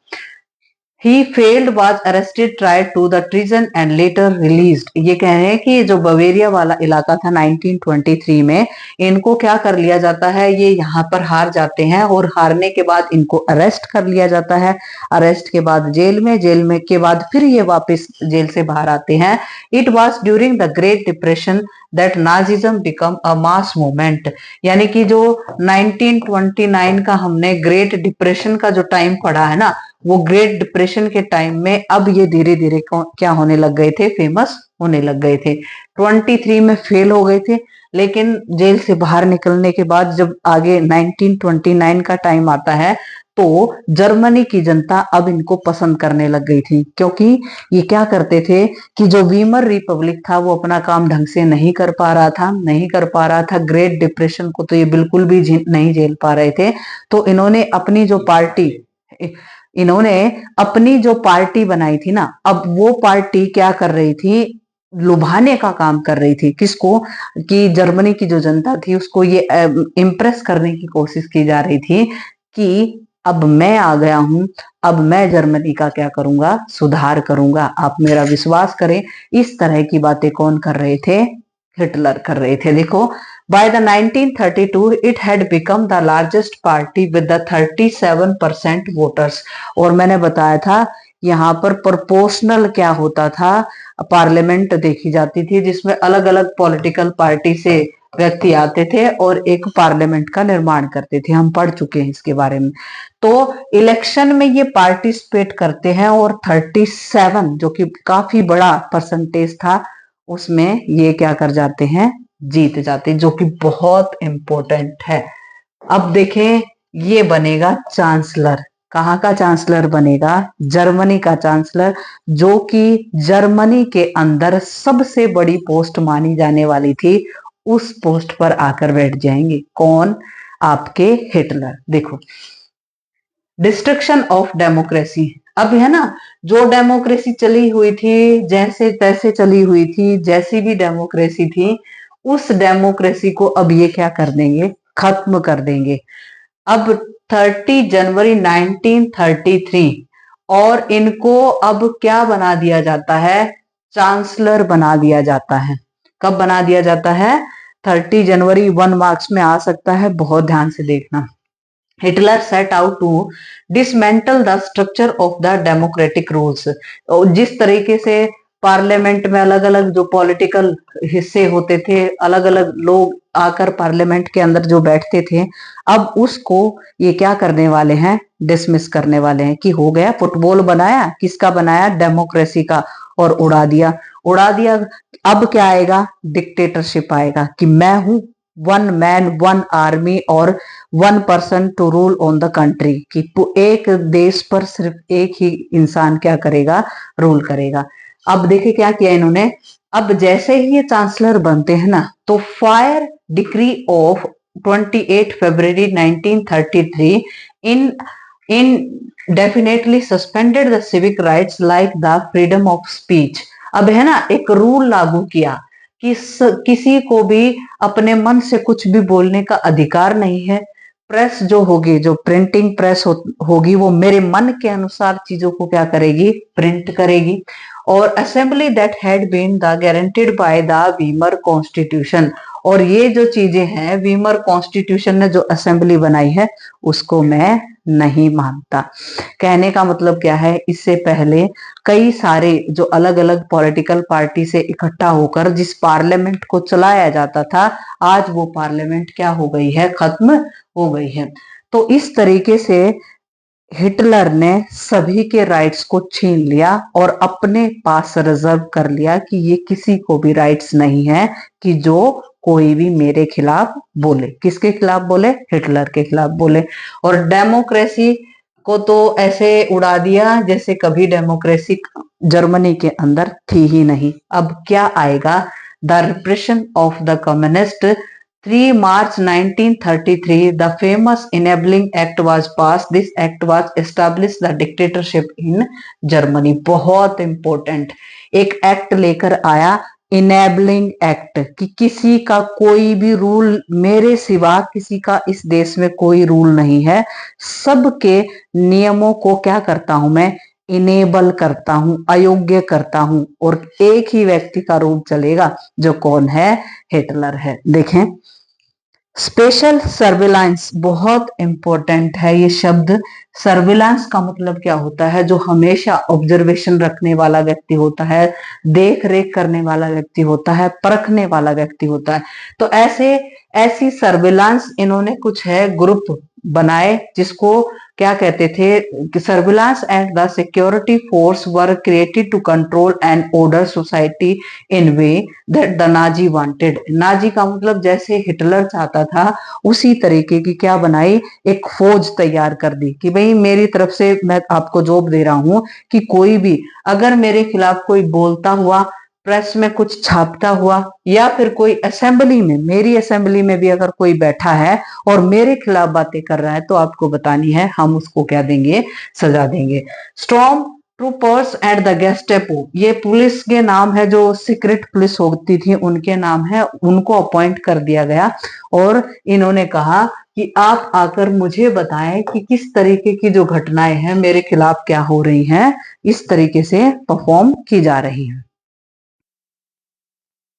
He failed, was arrested, tried to the treason and later released। ये कह रहे हैं कि जो बवेरिया वाला इलाका था 1923 में, इनको क्या कर लिया जाता है, ये यहाँ पर हार जाते हैं और हारने के बाद इनको अरेस्ट कर लिया जाता है। अरेस्ट के बाद जेल में के बाद फिर ये वापस जेल से बाहर आते हैं। It was during the great depression that Nazism become a mass movement. यानी कि जो 1929 का हमने ग्रेट डिप्रेशन का जो टाइम पढ़ा है ना, वो ग्रेट डिप्रेशन के टाइम में अब ये धीरे धीरे क्या होने लग गए थे, फेमस होने लग गए थे। 23 में फेल हो गए थे, लेकिन जेल से बाहर निकलने के बाद जब आगे 1929 का टाइम आता है तो जर्मनी की जनता अब इनको पसंद करने लग गई थी, क्योंकि ये क्या करते थे कि जो वीमर रिपब्लिक था वो अपना काम ढंग से नहीं कर पा रहा था। ग्रेट डिप्रेशन को तो ये बिल्कुल भी नहीं झेल पा रहे थे। तो इन्होंने अपनी जो पार्टी बनाई थी ना, अब वो पार्टी क्या कर रही थी, लुभाने का काम कर रही थी। किसको? कि जर्मनी की जो जनता थी उसको ये इम्प्रेस करने की कोशिश की जा रही थी कि अब मैं आ गया हूं, अब मैं जर्मनी का क्या करूंगा, सुधार करूंगा, आप मेरा विश्वास करें। इस तरह की बातें कौन कर रहे थे? हिटलर कर रहे थे। देखो, by the 1932 it had become the largest party with the 37% voters। और मैंने बताया था यहाँ पर प्रोपोर्शनल क्या होता था, पार्लियामेंट देखी जाती थी जिसमें अलग अलग पॉलिटिकल पार्टी से व्यक्ति आते थे और एक पार्लियामेंट का निर्माण करते थे। हम पढ़ चुके हैं इसके बारे में। तो इलेक्शन में ये पार्टिसिपेट करते हैं और 37 जो कि काफी बड़ा परसेंटेज था, उसमें ये क्या कर जाते हैं, जीत जाते, जो कि बहुत इंपॉर्टेंट है। अब देखें, ये बनेगा चांसलर। कहाँ का चांसलर बनेगा? जर्मनी का चांसलर, जो कि जर्मनी के अंदर सबसे बड़ी पोस्ट मानी जाने वाली थी, उस पोस्ट पर आकर बैठ जाएंगे। कौन? आपके हिटलर। देखो, डिस्ट्रक्शन ऑफ डेमोक्रेसी। अब है ना, जो डेमोक्रेसी चली हुई थी, जैसे तैसे चली हुई थी, जैसी भी डेमोक्रेसी थी, उस डेमोक्रेसी को अब ये क्या कर देंगे, खत्म कर देंगे। अब 30 जनवरी 1933 और इनको अब क्या बना दिया जाता है, चांसलर बना दिया जाता है। कब बना दिया जाता है? 30 जनवरी। 1 मार्क्स में आ सकता है, बहुत ध्यान से देखना। Hitler set out to dismantle the structure of the democratic rules. जिस तरीके से पार्लियामेंट में अलग अलग जो पॉलिटिकल हिस्से होते थे, अलग अलग लोग आकर पार्लियामेंट के अंदर जो बैठते थे, अब उसको ये क्या करने वाले हैं, डिसमिस करने वाले हैं। कि हो गया, फुटबॉल बनाया, किसका बनाया? डेमोक्रेसी का, और उड़ा दिया। अब क्या आएगा? डिक्टेटरशिप आएगा कि मैं हूं वन मैन वन आर्मी और 1 person to rule on the country, कि एक देश पर सिर्फ एक ही इंसान क्या करेगा, रूल करेगा। अब देखिए क्या किया इन्होंने। अब जैसे ही ये चांसलर बनते हैं ना, तो fire decree of 28 February 1933 in definitely suspended the civic rights like the freedom of speech. अब है ना, एक रूल लागू किया कि किसी को भी अपने मन से कुछ भी बोलने का अधिकार नहीं है। प्रेस जो होगी, जो प्रिंटिंग प्रेस होगी, वो मेरे मन के अनुसार चीजों को क्या करेगी, प्रिंट करेगी। और assembly that had been the guaranteed by the Weimar constitution. और ये जो चीजें हैं, वीमर कॉन्स्टिट्यूशन ने जो असेंबली बनाई है, उसको मैं नहीं मानता। कहने का मतलब क्या है, इससे पहले कई सारे जो अलग अलग पॉलिटिकल पार्टी से इकट्ठा होकर जिस पार्लियामेंट को चलाया जाता था, आज वो पार्लियामेंट क्या हो गई है, खत्म हो गई है। तो इस तरीके से हिटलर ने सभी के राइट्स को छीन लिया और अपने पास रिजर्व कर लिया कि ये किसी को भी राइट्स नहीं है कि जो कोई भी मेरे खिलाफ बोले। किसके खिलाफ बोले? हिटलर के खिलाफ बोले। और डेमोक्रेसी को तो ऐसे उड़ा दिया जैसे कभी डेमोक्रेसी जर्मनी के अंदर थी ही नहीं। अब क्या आएगा? The repression of the communist 3 March 1933, the famous Enabling Act was passed. This act was established the dictatorship in Germany. बहुत इंपॉर्टेंट एक एक्ट लेकर आया, इनेबलिंग एक्ट, कि किसी का कोई भी रूल मेरे सिवा किसी का इस देश में कोई रूल नहीं है, सबके नियमों को क्या करता हूं मैं, इनेबल करता हूं, अयोग्य करता हूं, और एक ही व्यक्ति का रूल चलेगा, जो कौन है, हिटलर है। देखें, स्पेशल सर्विलांस बहुत इंपॉर्टेंट है ये शब्द। सर्विलांस का मतलब क्या होता है, जो हमेशा ऑब्जर्वेशन रखने वाला व्यक्ति होता है, देख रेख करने वाला व्यक्ति होता है, परखने वाला व्यक्ति होता है। तो ऐसी सर्विलांस इन्होंने कुछ है ग्रुप बनाए, जिसको क्या कहते थे, surveillance and the security force were created to control and order society in way that the Nazi wanted. Nazi का मतलब जैसे हिटलर चाहता था, उसी तरीके की क्या बनाई, एक फौज तैयार कर दी, कि भाई मेरी तरफ से मैं आपको जॉब दे रहा हूं कि कोई भी अगर मेरे खिलाफ कोई बोलता हुआ, प्रेस में कुछ छापता हुआ, या फिर कोई असेंबली में, मेरी असेंबली में भी अगर कोई बैठा है और मेरे खिलाफ बातें कर रहा है, तो आपको बतानी है, हम उसको क्या देंगे, सजा देंगे। स्टॉर्म ट्रूपर्स एट द गेस्टेपो, ये पुलिस के नाम है, जो सीक्रेट पुलिस होती थी उनके नाम है, उनको अपॉइंट कर दिया गया, और इन्होंने कहा कि आप आकर मुझे बताएं कि किस तरीके की जो घटनाएं हैं मेरे खिलाफ क्या हो रही हैं, इस तरीके से परफॉर्म की जा रही हैं।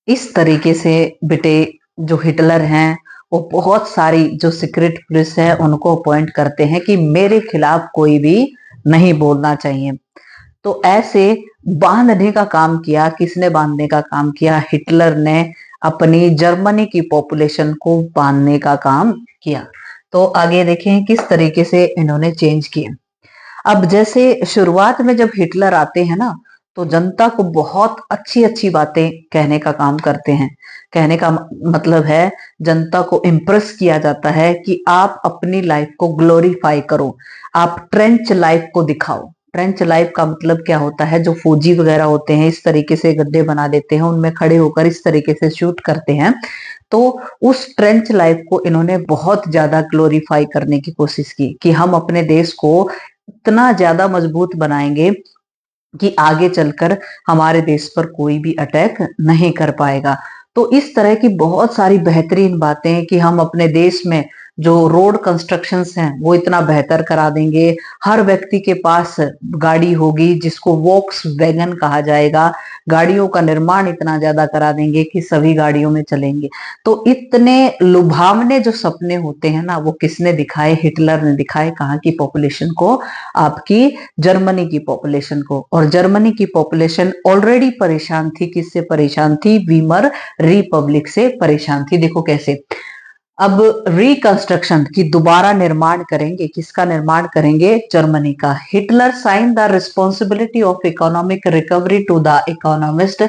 इस तरीके से बेटे जो हिटलर हैं, वो बहुत सारी जो सीक्रेट पुलिस है उनको अपॉइंट करते हैं कि मेरे खिलाफ कोई भी नहीं बोलना चाहिए। तो ऐसे बांधने का काम किया, किसने बांधने का काम किया, हिटलर ने अपनी जर्मनी की पॉपुलेशन को बांधने का काम किया। तो आगे देखें किस तरीके से इन्होंने चेंज किया। अब जैसे शुरुआत में जब हिटलर आते हैं ना, तो जनता को बहुत अच्छी अच्छी बातें कहने का काम करते हैं। कहने का मतलब है, जनता को इम्प्रेस किया जाता है कि आप अपनी लाइफ को ग्लोरीफाई करो, आप ट्रेंच लाइफ को दिखाओ। ट्रेंच लाइफ का मतलब क्या होता है, जो फौजी वगैरह होते हैं इस तरीके से गड्ढे बना देते हैं, उनमें खड़े होकर इस तरीके से शूट करते हैं। तो उस ट्रेंच लाइफ को इन्होंने बहुत ज्यादा ग्लोरीफाई करने की कोशिश की, कि हम अपने देश को इतना ज्यादा मजबूत बनाएंगे कि आगे चलकर हमारे देश पर कोई भी अटैक नहीं कर पाएगा। तो इस तरह की बहुत सारी बेहतरीन बातें, कि हम अपने देश में जो रोड कंस्ट्रक्शंस हैं वो इतना बेहतर करा देंगे, हर व्यक्ति के पास गाड़ी होगी जिसको वॉक्स वैगन कहा जाएगा, गाड़ियों का निर्माण इतना ज्यादा करा देंगे कि सभी गाड़ियों में चलेंगे। तो इतने लुभावने जो सपने होते हैं ना, वो किसने दिखाए, हिटलर ने दिखाए। कहाँ की पॉपुलेशन को, आपकी जर्मनी की पॉपुलेशन को। और जर्मनी की पॉपुलेशन ऑलरेडी परेशान थी, किससे परेशान थी, वीमर रिपब्लिक से परेशान थी। देखो कैसे, अब रिकंस्ट्रक्शन की दोबारा निर्माण करेंगे, किसका निर्माण करेंगे, जर्मनी का। Hitler sign the responsibility of economic recovery to the economist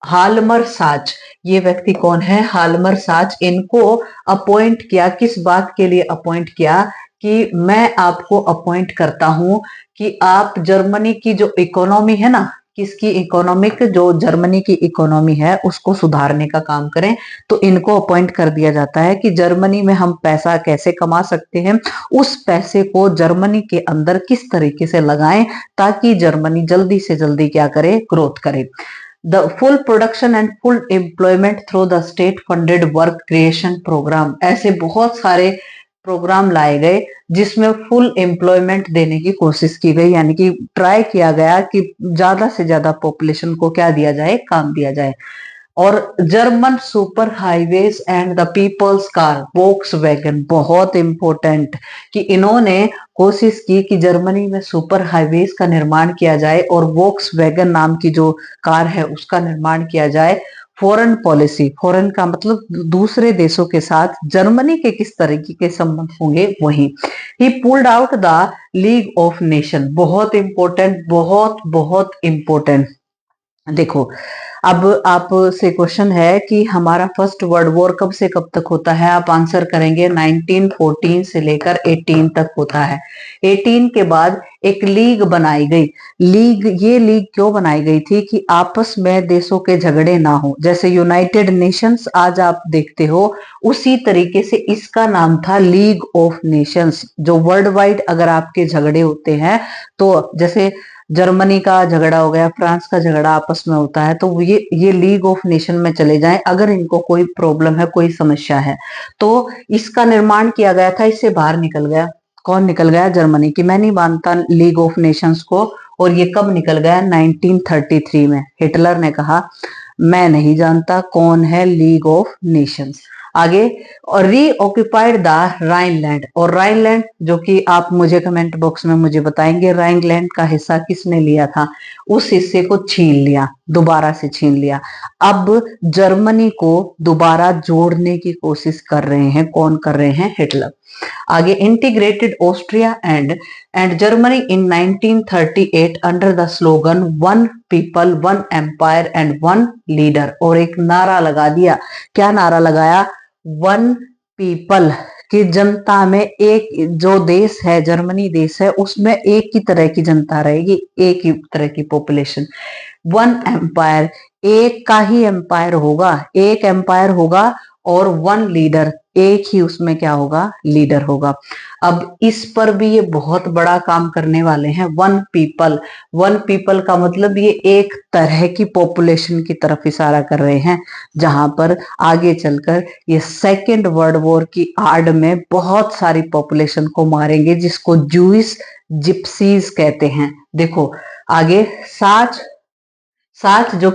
Hjalmar साच। ये व्यक्ति कौन है, हालमर साच। इनको अपॉइंट किया, किस बात के लिए अपॉइंट किया, कि मैं आपको अपॉइंट करता हूं कि आप जर्मनी की जो इकोनॉमी है ना, किसकी इकोनॉमिक, जो जर्मनी की इकोनॉमी है उसको सुधारने का काम करें। तो इनको अपॉइंट कर दिया जाता है कि जर्मनी में हम पैसा कैसे कमा सकते हैं, उस पैसे को जर्मनी के अंदर किस तरीके से लगाएं ताकि जर्मनी जल्दी से जल्दी क्या करे, ग्रोथ करे। The full production and full employment through the state funded work creation programme. ऐसे बहुत सारे प्रोग्राम लाए गए जिसमें फुल एम्प्लॉयमेंट देने की कोशिश की गई, यानी कि ट्राई किया गया कि ज्यादा से ज्यादा पॉपुलेशन को क्या दिया जाए, काम दिया जाए। और German super highways and the people's car Volkswagen, बहुत इंपॉर्टेंट, कि इन्होंने कोशिश की कि जर्मनी में सुपर हाईवेज का निर्माण किया जाए और वोक्स वैगन नाम की जो कार है उसका निर्माण किया जाए। फॉरेन पॉलिसी, फॉरेन का मतलब दूसरे देशों के साथ जर्मनी के किस तरीके के संबंध होंगे, वही। ही pulled out the league of nation, बहुत इंपॉर्टेंट, बहुत बहुत इंपॉर्टेंट। देखो, अब आपसे क्वेश्चन है कि हमारा फर्स्ट वर्ल्ड वॉर कब से कब तक होता है। आप आंसर करेंगे 1914 से लेकर 18 तक होता है। 18 के बाद एक लीग बनाई गई। ये लीग क्यों बनाई गई थी कि आपस में देशों के झगड़े ना हो। जैसे यूनाइटेड नेशंस आज आप देखते हो, उसी तरीके से इसका नाम था लीग ऑफ नेशंस। जो वर्ल्ड वाइड अगर आपके झगड़े होते हैं, तो जैसे जर्मनी का झगड़ा हो गया, फ्रांस का झगड़ा आपस में होता है, तो ये लीग ऑफ नेशन में चले जाएं अगर इनको कोई प्रॉब्लम है, कोई समस्या है। तो इसका निर्माण किया गया था, इससे बाहर निकल गया। कौन निकल गया? जर्मनी। की मैं नहीं मानता लीग ऑफ नेशंस को। और ये कब निकल गया? 1933 में। हिटलर ने कहा मैं नहीं जानता कौन है लीग ऑफ नेशंस। आगे, और रीऑक्युपाइड द राइनलैंड। और राइनलैंड, जो कि आप मुझे कमेंट बॉक्स में मुझे बताएंगे राइनलैंड का हिस्सा किसने लिया था। उस हिस्से को छीन लिया, दोबारा से छीन लिया। अब जर्मनी को दोबारा जोड़ने की कोशिश कर रहे हैं। कौन कर रहे हैं? हिटलर। आगे, integrated Austria and Germany in 1938 under the slogan one people one empire and one leader. और एक नारा लगा दिया। क्या नारा लगाया? वन पीपल, की जनता में एक, जो देश है जर्मनी देश है, उसमें एक ही तरह की जनता रहेगी, एक ही तरह की पॉपुलेशन। वन एम्पायर, एक का ही एम्पायर होगा, एक एम्पायर होगा। और वन लीडर, एक ही उसमें क्या होगा? लीडर होगा। अब इस पर भी ये बहुत बड़ा काम करने वाले हैं। वन पीपल, वन पीपल का मतलब ये एक तरह की पॉपुलेशन की तरफ इशारा कर रहे हैं, जहां पर आगे चलकर ये सेकेंड वर्ल्ड वॉर की आड़ में बहुत सारी पॉपुलेशन को मारेंगे, जिसको जूइस जिप्सीज कहते हैं। देखो आगे, साच साच जो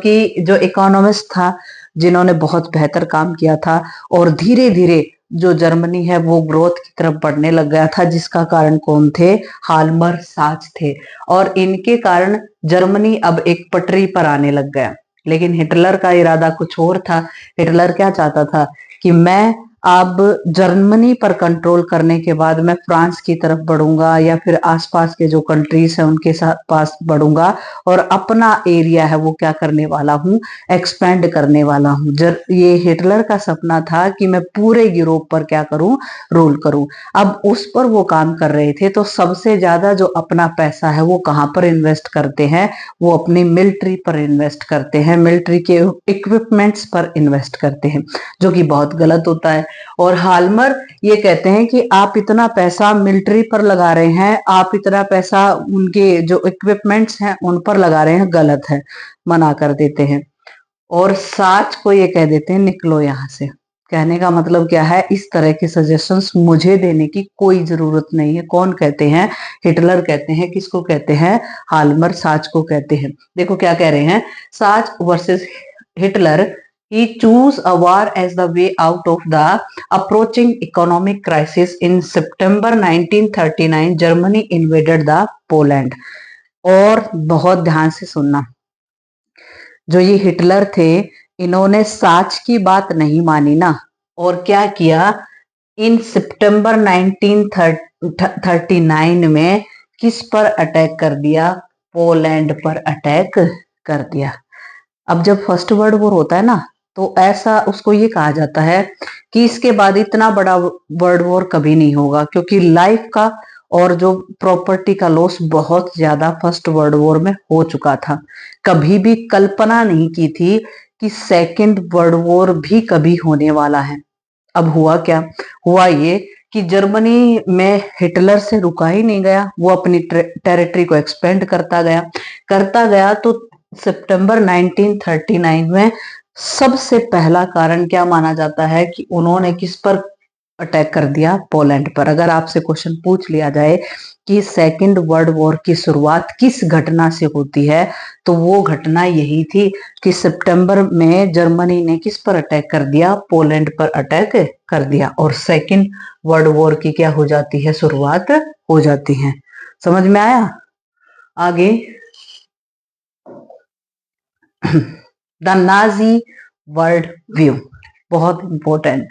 इकोनॉमिस्ट था, जिन्होंने बहुत बेहतर काम किया था, और धीरे धीरे जो जर्मनी है वो ग्रोथ की तरफ बढ़ने लग गया था, जिसका कारण कौन थे? हाल्मर साच थे। और इनके कारण जर्मनी अब एक पटरी पर आने लग गया। लेकिन हिटलर का इरादा कुछ और था। हिटलर क्या चाहता था कि मैं अब जर्मनी पर कंट्रोल करने के बाद मैं फ्रांस की तरफ बढ़ूंगा, या फिर आसपास के जो कंट्रीज है उनके साथ पास बढ़ूंगा, और अपना एरिया है वो क्या करने वाला हूँ? एक्सपेंड करने वाला हूँ। ये हिटलर का सपना था कि मैं पूरे यूरोप पर क्या करूं? रूल करूं। अब उस पर वो काम कर रहे थे, तो सबसे ज्यादा जो अपना पैसा है वो कहाँ पर इन्वेस्ट करते हैं? वो अपनी मिलिट्री पर इन्वेस्ट करते हैं, मिलिट्री के इक्विपमेंट्स पर इन्वेस्ट करते हैं, जो कि बहुत गलत होता है। और हाल्मर ये कहते हैं कि आप इतना पैसा मिलिट्री पर लगा रहे हैं, आप इतना पैसा उनके जो इक्विपमेंट्स हैं उन पर लगा रहे हैं, गलत है, मना कर देते हैं। और साच को ये कह देते हैं निकलो यहां से। कहने का मतलब क्या है? इस तरह के सजेशंस मुझे देने की कोई जरूरत नहीं है। कौन कहते हैं? हिटलर कहते हैं। किसको कहते हैं? हाल्मर साच को कहते हैं। देखो क्या कह रहे हैं, साच versus Hitler. He chose a war as the way out of the approaching economic crisis. In September 1939, Germany invaded the Poland. और बहुत ध्यान से सुनना, जो ये हिटलर थे, इन्होंने साच की बात नहीं मानी ना, और क्या किया? इन सितंबर 1939 में किस पर अटैक कर दिया? पोलैंड पर अटैक कर दिया। अब जब फर्स्ट वर्ल्ड वॉर होता है ना, तो ऐसा उसको ये कहा जाता है कि इसके बाद इतना बड़ा वर्ल्ड वॉर कभी नहीं होगा, क्योंकि लाइफ का और जो प्रॉपर्टी का लॉस बहुत ज्यादा फर्स्ट वर्ल्ड वॉर में हो चुका था। कभी भी कल्पना नहीं की थी कि सेकेंड वर्ल्ड वॉर भी कभी होने वाला है। अब हुआ क्या? हुआ ये कि जर्मनी में हिटलर से रुका ही नहीं गया, वो अपनी टेरिटरी को एक्सपेंड करता गया। तो सितंबर 1939 में सबसे पहला कारण क्या माना जाता है कि उन्होंने किस पर अटैक कर दिया? पोलैंड पर। अगर आपसे क्वेश्चन पूछ लिया जाए कि सेकेंड वर्ल्ड वॉर की शुरुआत किस घटना से होती है, तो वो घटना यही थी कि सितंबर में जर्मनी ने किस पर अटैक कर दिया? पोलैंड पर अटैक कर दिया, और सेकेंड वर्ल्ड वॉर की क्या हो जाती है? शुरुआत हो जाती है। समझ में आया? आगे, द नाजी वर्ल्ड व्यू, बहुत इंपॉर्टेंट।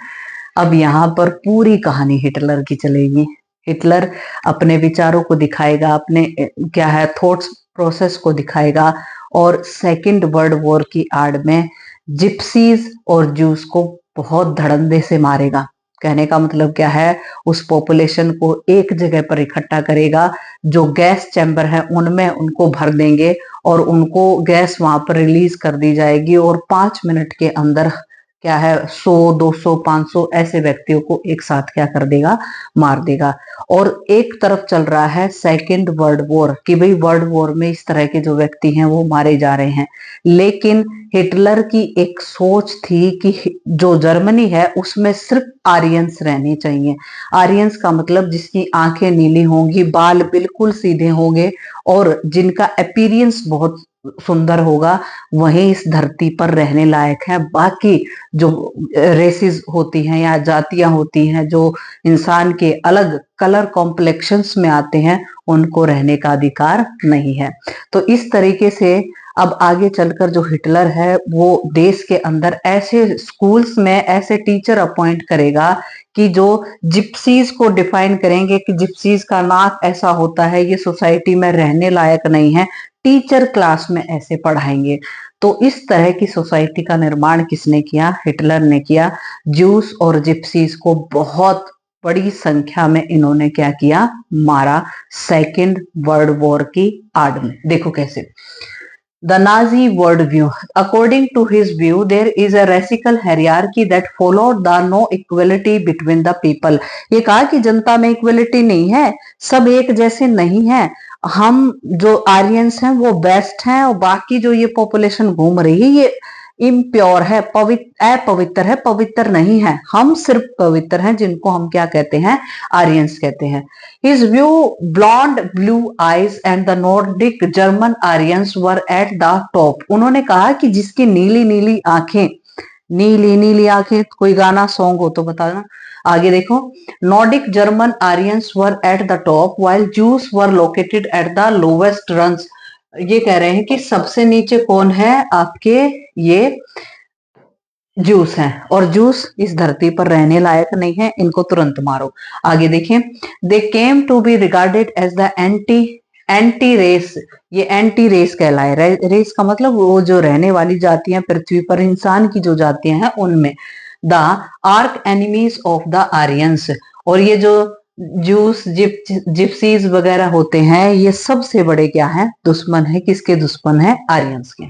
अब यहाँ पर पूरी कहानी हिटलर की चलेगी। हिटलर अपने विचारों को दिखाएगा, अपने क्या है थॉट्स प्रोसेस को दिखाएगा, और सेकेंड वर्ल्ड वॉर की आड़ में जिप्सीज और ज्यूस को बहुत धड़ल्ले से मारेगा। कहने का मतलब क्या है, उस पॉपुलेशन को एक जगह पर इकट्ठा करेगा, जो गैस चैम्बर है उनमें उनको भर देंगे और उनको गैस वहां पर रिलीज कर दी जाएगी और 5 मिनट के अंदर क्या है 100, 200, 500 ऐसे व्यक्तियों को एक साथ क्या कर देगा, मार देगा। और एक तरफ चल रहा है सेकेंड वर्ल्ड वॉर कि भाई वर्ल्ड वॉर में इस तरह के जो व्यक्ति हैं वो मारे जा रहे हैं। लेकिन हिटलर की एक सोच थी कि जो जर्मनी है उसमें सिर्फ आर्यंस रहने चाहिए। आर्यंस का मतलब जिसकी आंखें नीली होंगी, बाल बिल्कुल सीधे होंगे और जिनका अपीयरेंस बहुत सुंदर होगा, वही इस धरती पर रहने लायक है। बाकी जो रेसेस होती हैं या जातियां होती हैं जो इंसान के अलग कलर कॉम्प्लेक्शंस में आते हैं, उनको रहने का अधिकार नहीं है। तो इस तरीके से अब आगे चलकर जो हिटलर है वो देश के अंदर ऐसे स्कूल्स में ऐसे टीचर अपॉइंट करेगा कि जो जिप्सीज को डिफाइन करेंगे कि जिप्सीज का नाक ऐसा होता है, ये सोसाइटी में रहने लायक नहीं है, टीचर क्लास में ऐसे पढ़ाएंगे। तो इस तरह की सोसाइटी का निर्माण किसने किया, हिटलर ने किया। ज्यूस और जिप्सीज को बहुत बड़ी संख्या में इन्होंने क्या किया, मारा सेकेंड वर्ल्ड वॉर की आड़ में। देखो कैसे, The Nazi worldview. According to his view, there is a racial hierarchy that followed the no equality between the people. ये कहा कि जनता में इक्वलिटी नहीं है, सब एक जैसे नहीं है। हम जो आर्यंस हैं वो बेस्ट हैं और बाकी जो ये पॉपुलेशन घूम रही है ये इम्प्योर है, अपवित्र है, पवित्र नहीं है। हम सिर्फ पवित्र हैं, जिनको हम क्या कहते हैं, आर्यंस कहते हैं। His view, blonde blue eyes and the Nordic German Aryans were at the top. उन्होंने कहा कि जिसकी नीली नीली आंखें, नीली नीली आंखें, कोई गाना सॉन्ग हो तो बताना। आगे देखो, Nordic German Aryans were at the top while juice were located at the lowest runs. ये कह रहे हैं कि सबसे नीचे कौन है आपके, ये जूस हैं और जूस इस धरती पर रहने लायक नहीं है, इनको तुरंत मारो। आगे देखें, they came to be regarded as the anti race. ये एंटी रेस कहलाए। रेस का मतलब वो जो रहने वाली जातियां पृथ्वी पर, इंसान की जो जातियां हैं उनमें। The arc enemies of the Aryans. और ये जो जूस जिप्सीज वगैरह होते हैं, ये सबसे बड़े क्या है, दुश्मन है। किसके दुश्मन है, आर्यंस के।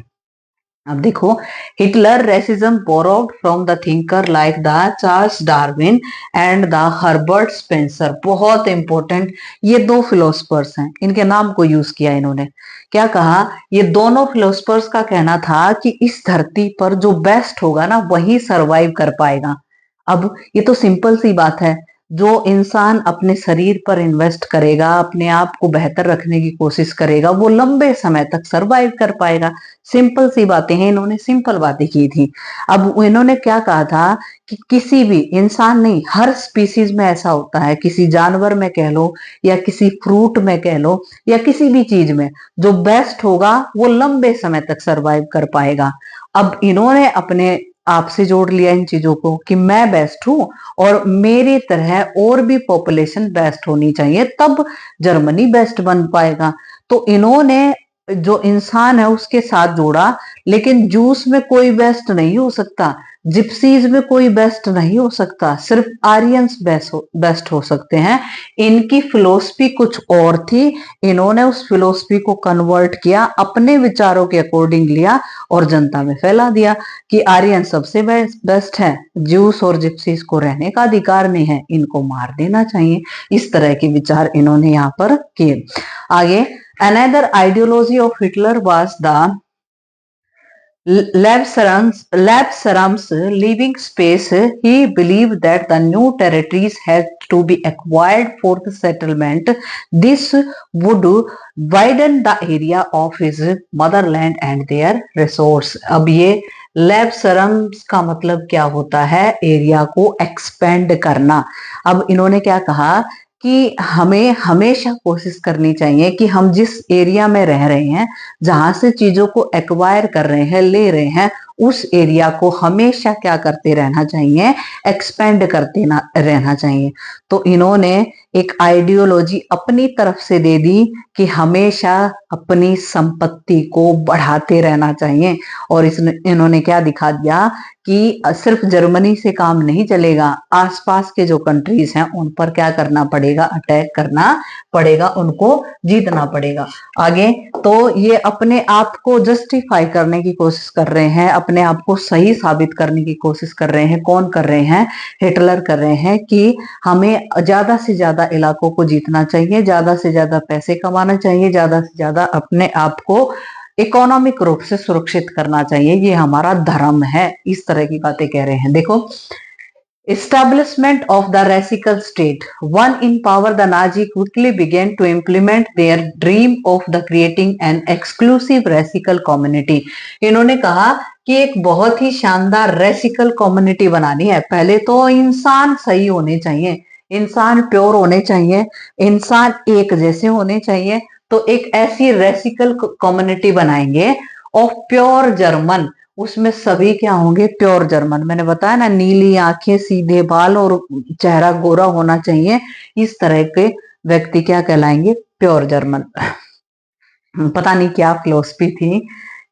अब देखो, Hitler racism borrowed from the thinker like the Charles Darwin and the Herbert Spencer. बहुत इंपॉर्टेंट, ये दो फिलोसफर्स हैं, इनके नाम को यूज किया इन्होंने। क्या कहा, ये दोनों फिलोसफर्स का कहना था कि इस धरती पर जो बेस्ट होगा ना वही सरवाइव कर पाएगा। अब ये तो सिंपल सी बात है, जो इंसान अपने शरीर पर इन्वेस्ट करेगा, अपने आप को बेहतर रखने की कोशिश करेगा, वो लंबे समय तक सरवाइव कर पाएगा। सिंपल सी बातें हैं, इन्होंने सिंपल बातें की थी। अब इन्होंने क्या कहा था कि किसी भी इंसान नहीं, हर स्पीसीज में ऐसा होता है, किसी जानवर में कह लो या किसी फ्रूट में कह लो या किसी भी चीज में, जो बेस्ट होगा वो लंबे समय तक सरवाइव कर पाएगा। अब इन्होंने अपने आपसे जोड़ लिया इन चीजों को कि मैं बेस्ट हूं और मेरी तरह और भी पॉपुलेशन बेस्ट होनी चाहिए, तब जर्मनी बेस्ट बन पाएगा। तो इन्होंने जो इंसान है उसके साथ जोड़ा। लेकिन जूस में कोई बेस्ट नहीं हो सकता, जिप्सीज में कोई बेस्ट नहीं हो सकता, सिर्फ आर्यंस बेस्ट हो सकते हैं। इनकी फिलोसफी कुछ और थी, इन्होंने उस फिलोसफी को कन्वर्ट किया, अपने विचारों के अकॉर्डिंग लिया और जनता में फैला दिया कि आर्यन सबसे बेस्ट है, ज्यूस और जिप्सीज को रहने का अधिकार नहीं है, इनको मार देना चाहिए। इस तरह के विचार इन्होंने यहाँ पर किए। आगे, another ideology of Hitler was the Labsarum's living space. He believed that the new territories had to be acquired for the settlement. This would widen the area of his motherland and their resource. अब ये लैब्सरम्स का मतलब क्या होता है, एरिया को एक्सपेंड करना। अब इन्होंने क्या कहा कि हमें हमेशा कोशिश करनी चाहिए कि हम जिस एरिया में रह रहे हैं, जहां से चीजों को एक्वायर कर रहे हैं, ले रहे हैं, उस एरिया को हमेशा क्या करते रहना चाहिए, एक्सपेंड करते ना रहना चाहिए। तो इन्होंने एक आइडियोलॉजी अपनी तरफ से दे दी कि हमेशा अपनी संपत्ति को बढ़ाते रहना चाहिए। और इन्होंने क्या दिखा दिया कि सिर्फ जर्मनी से काम नहीं चलेगा, आसपास के जो कंट्रीज हैं उन पर क्या करना पड़ेगा, अटैक करना पड़ेगा, उनको जीतना पड़ेगा। आगे तो ये अपने आप को जस्टिफाई करने की कोशिश कर रहे हैं, अपने आप को सही साबित करने की कोशिश कर रहे हैं। कौन कर रहे हैं, हिटलर कर रहे हैं कि हमें ज्यादा से ज्यादा इलाकों को जीतना चाहिए, ज्यादा से ज्यादा पैसे कमाना चाहिए, ज्यादा से ज्यादा अपने आप को इकोनॉमिक रूप से सुरक्षित करना चाहिए, ये हमारा धर्म है। इस तरह की बातें कह रहे हैं। देखो, establishment of the radical state. One in power, the Nazi quickly began to implement their dream of the creating an exclusive radical community. इन्होंने कहा कि एक बहुत ही शानदार रेसिकल कम्युनिटी बनानी है। पहले तो इंसान सही होने चाहिए, इंसान प्योर होने चाहिए, इंसान एक जैसे होने चाहिए। तो एक ऐसी रेसिकल कम्युनिटी बनाएंगे ऑफ प्योर जर्मन, उसमें सभी क्या होंगे, प्योर जर्मन। मैंने बताया ना, नीली आंखें, सीधे बाल और चेहरा गोरा होना चाहिए, इस तरह के व्यक्ति क्या कहलाएंगे, प्योर जर्मन। पता नहीं क्या फिलोसफी थी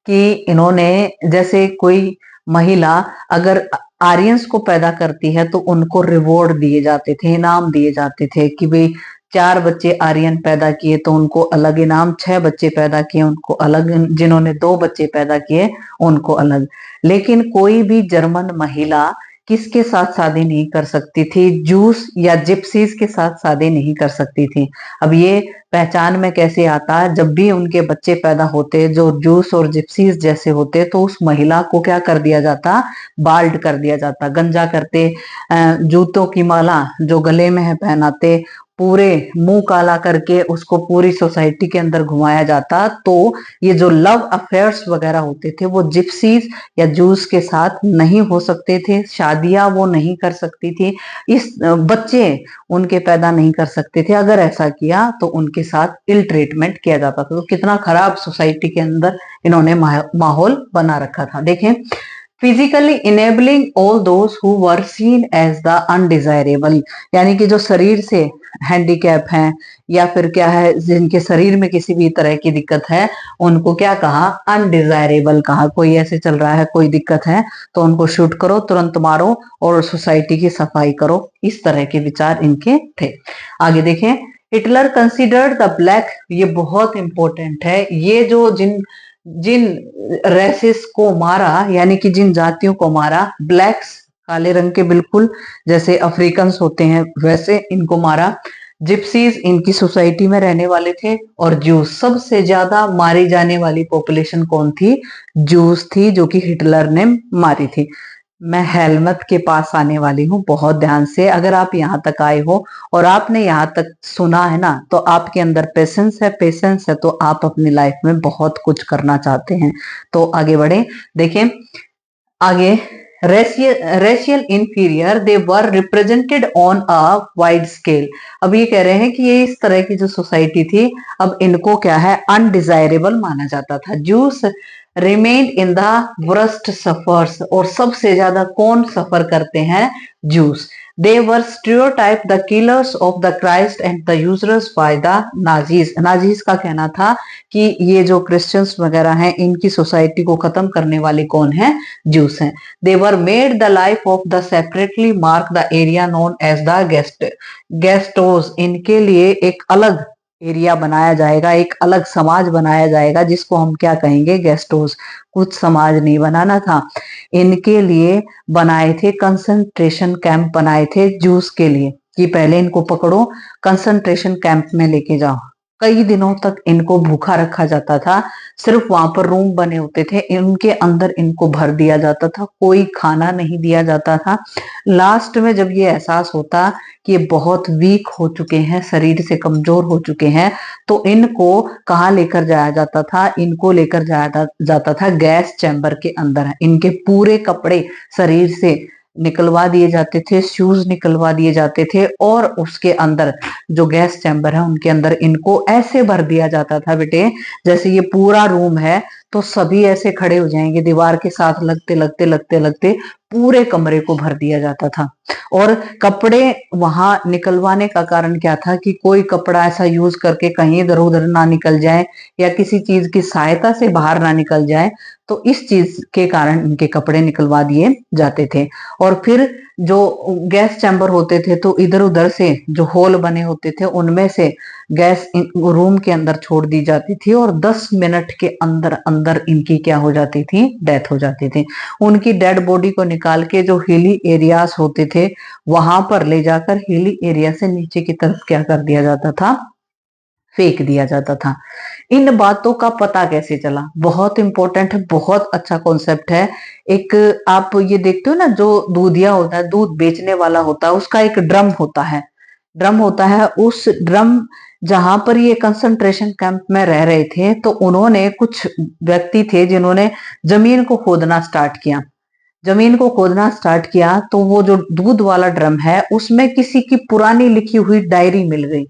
कि इन्होंने, जैसे कोई महिला अगर आर्यंस को पैदा करती है तो उनको रिवॉर्ड दिए जाते थे, इनाम दिए जाते थे कि भाई 4 बच्चे आर्यन पैदा किए तो उनको अलग इनाम, 6 बच्चे पैदा किए उनको अलग, जिन्होंने 2 बच्चे पैदा किए उनको अलग। लेकिन कोई भी जर्मन महिला किसके साथ शादी नहीं कर सकती थी, जूस या जिप्सीज के साथ शादी नहीं कर सकती थी। अब ये पहचान में कैसे आता है, जब भी उनके बच्चे पैदा होते जो जूस और जिप्सीज जैसे होते तो उस महिला को क्या कर दिया जाता, बाल्ड कर दिया जाता, गंजा करते, जूतों की माला जो गले में है पहनाते, पूरे मुंह काला करके उसको पूरी सोसाइटी के अंदर घुमाया जाता। तो ये जो लव अफेयर्स वगैरह होते थे वो जिप्सीज या जूस के साथ नहीं हो सकते थे, शादियां वो नहीं कर सकती थी, इस बच्चे उनके पैदा नहीं कर सकते थे। अगर ऐसा किया तो उनके साथ इल ट्रीटमेंट किया जाता था। तो कितना खराब सोसाइटी के अंदर इन्होंने माहौल बना रखा था। देखें, physically enabling all those who were seen as the undesirable, यानी कि जो शरीर से हैंडीकैप हैं या फिर क्या है, जिनके शरीर में किसी भी तरह की दिक्कत है, उनको क्या कहा, अनडिजायरेबल कहा। कोई ऐसे चल रहा है, कोई दिक्कत है तो उनको शूट करो, तुरंत मारो और सोसाइटी की सफाई करो, इस तरह के विचार इनके थे। आगे देखें, हिटलर कंसिडर्ड द ब्लैक, ये बहुत इंपॉर्टेंट है, ये जो जिन जिन रेसिस को मारा, यानी कि जिन जातियों को मारा, ब्लैक्स काले रंग के बिल्कुल जैसे अफ्रीकन्स होते हैं वैसे इनको मारा, जिप्सीज इनकी सोसाइटी में रहने वाले थे, और जूस, सबसे ज्यादा मारी जाने वाली पॉपुलेशन कौन थी, जूस थी, जो कि हिटलर ने मारी थी। मैं हेलमत के पास आने वाली हूँ, बहुत ध्यान से। अगर आप यहाँ तक आए हो और आपने यहाँ तक सुना है ना, तो आपके अंदर पेशेंस है, पेशेंस है तो आप अपनी लाइफ में बहुत कुछ करना चाहते हैं। तो आगे बढ़े, देखें आगे, racial inferior they were represented on a wide scale. अब ये कह रहे हैं कि ये इस तरह की जो सोसाइटी थी, अब इनको क्या है, अनडिजायरेबल माना जाता था। Juice remain in the worst suffers, और सबसे ज्यादा कौन सफर करते हैं, juice. They were stereotype the killers of the Christ and the users by the Nazis. Nazis का कहना था कि ये जो क्रिश्चियंस वगैरह हैं, इनकी सोसाइटी को खत्म करने वाले कौन है, जूस हैं। They were made the life of the separately mark the area known as the ghettos. इनके लिए एक अलग एरिया बनाया जाएगा, एक अलग समाज बनाया जाएगा, जिसको हम क्या कहेंगे, गेस्टोस। कुछ समाज नहीं बनाना था, इनके लिए बनाए थे कंसंट्रेशन कैंप, बनाए थे जूस के लिए, कि पहले इनको पकड़ो, कंसंट्रेशन कैंप में लेके जाओ। कई दिनों तक इनको भूखा रखा जाता था, सिर्फ वहां पर रूम बने होते थे, इनके अंदर इनको भर दिया जाता था, कोई खाना नहीं दिया जाता था। लास्ट में जब ये एहसास होता कि ये बहुत वीक हो चुके हैं, शरीर से कमजोर हो चुके हैं, तो इनको कहाँ लेकर जाया जाता था, इनको लेकर जाया जाता था गैस चैम्बर के अंदर। इनके पूरे कपड़े शरीर से निकलवा दिए जाते थे, शूज निकलवा दिए जाते थे, और उसके अंदर जो गैस चैम्बर है उनके अंदर इनको ऐसे भर दिया जाता था बेटे, जैसे ये पूरा रूम है तो सभी ऐसे खड़े हो जाएंगे, दीवार के साथ लगते लगते लगते लगते पूरे कमरे को भर दिया जाता था। और कपड़े वहां निकलवाने का कारण क्या था कि कोई कपड़ा ऐसा यूज करके कहीं इधर उधर ना निकल जाए या किसी चीज की सहायता से बाहर ना निकल जाए, तो इस चीज के कारण इनके कपड़े निकलवा दिए जाते थे। और फिर जो गैस चैम्बर होते थे तो इधर उधर से जो होल बने होते थे उनमें से गैस रूम के अंदर छोड़ दी जाती थी और 10 मिनट के अंदर अंदर इनकी क्या हो जाती थी, डेथ हो जाती थी। उनकी डेड बॉडी को निकाल के जो हिली एरियाज होते थे वहां पर ले जाकर हिली एरिया से नीचे की तरफ क्या कर दिया जाता था, फेंक दिया जाता था। इन बातों का पता कैसे चला, बहुत इंपॉर्टेंट है, बहुत अच्छा कॉन्सेप्ट है। एक आप ये देखते हो ना, जो दूधिया होता है, दूध बेचने वाला होता है, उसका एक ड्रम होता है, ड्रम होता है। उस ड्रम जहां पर ये कंसंट्रेशन कैंप में रह रहे थे तो उन्होंने कुछ व्यक्ति थे जिन्होंने जमीन को खोदना स्टार्ट किया। जमीन को खोदना स्टार्ट किया तो वो जो दूध वाला ड्रम है उसमें किसी की पुरानी लिखी हुई डायरी मिल गई।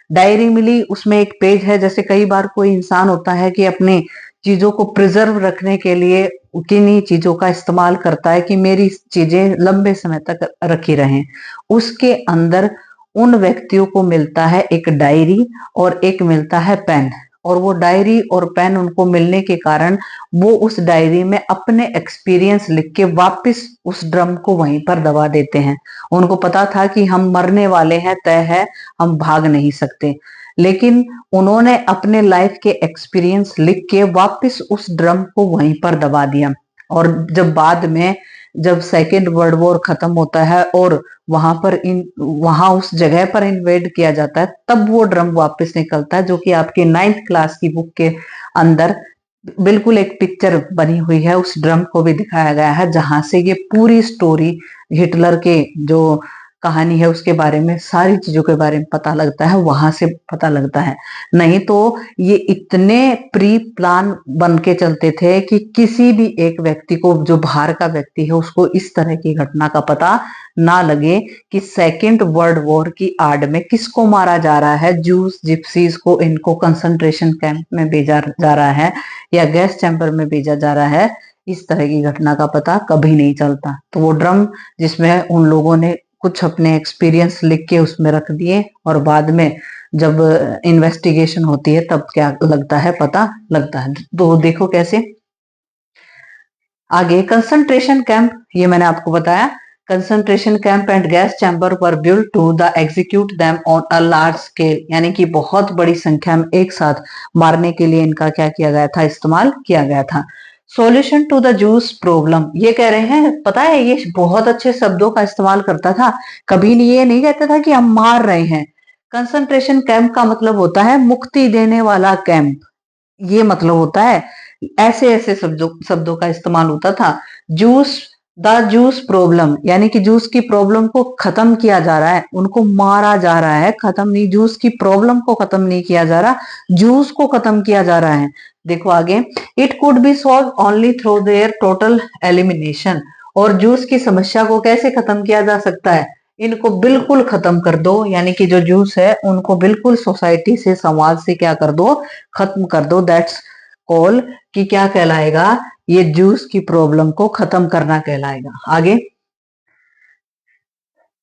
डायरी मिली, उसमें एक पेज है, जैसे कई बार कोई इंसान होता है कि अपने चीजों को प्रिजर्व रखने के लिए किन्हीं चीजों का इस्तेमाल करता है कि मेरी चीजें लंबे समय तक रखी रहें। उसके अंदर उन व्यक्तियों को मिलता है एक डायरी और एक मिलता है पेन। और वो डायरी और पेन उनको मिलने के कारण वो उस डायरी में अपने एक्सपीरियंस लिख के वापस उस ड्रम को वहीं पर दबा देते हैं। उनको पता था कि हम मरने वाले हैं, तय है, हम भाग नहीं सकते, लेकिन उन्होंने अपने लाइफ के एक्सपीरियंस लिख के वापस उस ड्रम को वहीं पर दबा दिया। और जब बाद में जब सेकेंड वर्ल्ड वॉर खत्म होता है और वहां उस जगह पर इन्वेड किया जाता है, तब वो ड्रम वापस निकलता है, जो कि आपके 9th क्लास की बुक के अंदर बिल्कुल एक पिक्चर बनी हुई है, उस ड्रम को भी दिखाया गया है, जहां से ये पूरी स्टोरी हिटलर के जो कहानी है उसके बारे में, सारी चीजों के बारे में पता लगता है, वहां से पता लगता है। नहीं तो ये इतने प्री प्लान बन के चलते थे कि किसी भी एक व्यक्ति को, जो बाहर का व्यक्ति है, उसको इस तरह की घटना का पता ना लगे कि सेकेंड वर्ल्ड वॉर की आड़ में किसको मारा जा रहा है, जूस जिप्सीज को इनको कंसंट्रेशन कैंप में भेजा जा रहा है या गैस चैम्बर में भेजा जा रहा है। इस तरह की घटना का पता कभी नहीं चलता। तो वो ड्रम जिसमें उन लोगों ने कुछ अपने एक्सपीरियंस लिख के उसमें रख दिए और बाद में जब इन्वेस्टिगेशन होती है तब क्या लगता है, पता लगता है। तो देखो कैसे आगे। कंसंट्रेशन कैंप, ये मैंने आपको बताया, concentration camp and gas chamber were built to the execute them on a large scale, यानी कि बहुत बड़ी संख्या में एक साथ मारने के लिए इनका क्या किया गया था, इस्तेमाल किया गया था। Solution to the Jews problem, ये कह रहे हैं, पता है ये बहुत अच्छे शब्दों का इस्तेमाल करता था, कभी नहीं ये नहीं कहता था कि हम मार रहे हैं। कंसंट्रेशन कैंप का मतलब होता है मुक्ति देने वाला कैंप, ये मतलब होता है। ऐसे ऐसे शब्दों का इस्तेमाल होता था। जूस, द जूस प्रॉब्लम, यानी कि जूस की प्रॉब्लम को खत्म किया जा रहा है, उनको मारा जा रहा है, खत्म नहीं, जूस की प्रॉब्लम को खत्म नहीं किया जा रहा, जूस को खत्म किया जा रहा है। देखो आगे, it could be solve only through their total elimination, और जूस की समस्या को कैसे खत्म किया जा सकता है, इनको बिल्कुल खत्म कर दो, यानी कि जो जूस है उनको बिल्कुल सोसाइटी से, समाज से क्या कर दो, खत्म कर दो। दैट्स कॉल, कि क्या कहलाएगा, ये जूस की प्रॉब्लम को खत्म करना कहलाएगा। आगे,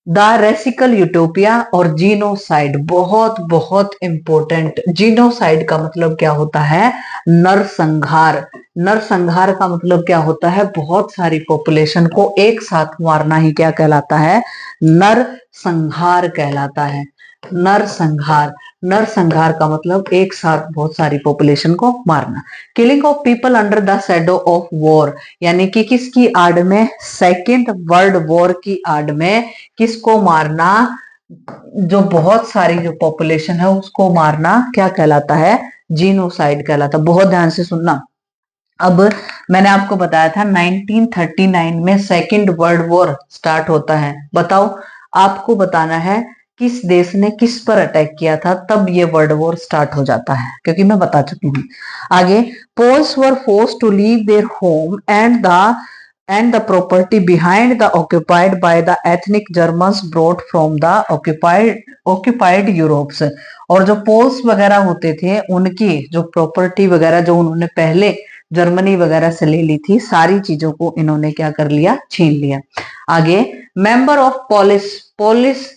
द रेसिकल यूटोपिया और जीनोसाइड, बहुत बहुत इंपॉर्टेंट। जीनोसाइड का मतलब क्या होता है, नरसंहार। नरसंहार का मतलब क्या होता है, बहुत सारी पॉपुलेशन को एक साथ मारना ही क्या कहलाता है, नरसंहार कहलाता है। नरसंहार, नरसंहार का मतलब एक साथ बहुत सारी पॉपुलेशन को मारना। Killing of people under the shadow of war, यानी कि किसकी आड़ में, सेकेंड वर्ल्ड वॉर की आड़ में किसको मारना, जो बहुत सारी जो पॉपुलेशन है उसको मारना क्या कहलाता है, जीनोसाइड कहलाता। बहुत ध्यान से सुनना। अब मैंने आपको बताया था 1939 में सेकेंड वर्ल्ड वॉर स्टार्ट होता है। बताओ, आपको बताना है किस देश ने किस पर अटैक किया था, तब ये वर्ल्ड वॉर स्टार्ट हो जाता है, क्योंकि मैं बता चुकी हूँ। आगे, Poles were forced to leave their home and the property behind the occupied by the ethnic Germans brought from the occupied Europes, और जो पोल्स वगैरह होते थे उनकी जो प्रॉपर्टी वगैरह जो उन्होंने पहले जर्मनी वगैरह से ले ली थी, सारी चीजों को इन्होंने क्या कर लिया, छीन लिया। आगे मेंबर ऑफ पोलिस, पोलिस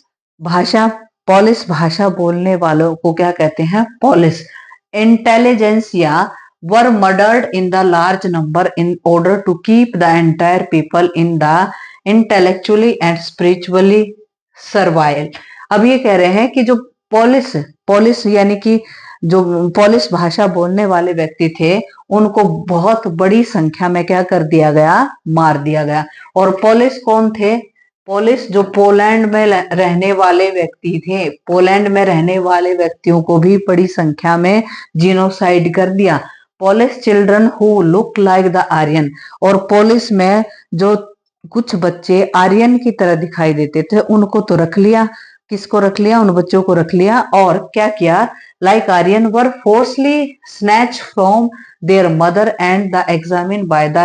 भाषा बोलने वालों को क्या कहते हैं, Polish. Intelligentsia were murdered in the large number in order to keep the entire people in the intellectually and spiritually servile. अब ये कह रहे हैं कि जो पोलिस पोलिस यानी कि जो पोलिस भाषा बोलने वाले व्यक्ति थे, उनको बहुत बड़ी संख्या में क्या कर दिया गया, मार दिया गया। और पोलिस कौन थे, पोलिस जो पोलैंड में रहने वाले व्यक्ति थे, पोलैंड में रहने वाले व्यक्तियों को भी बड़ी संख्या में जीनोसाइड कर दिया। Polish children who look like the Aryan, और पोलिस में जो कुछ बच्चे आर्यन की तरह दिखाई देते थे, उनको तो रख लिया। किसको रख लिया, उन बच्चों को रख लिया। और क्या किया, like Aryan were forcibly snatch from their mother and the examine by the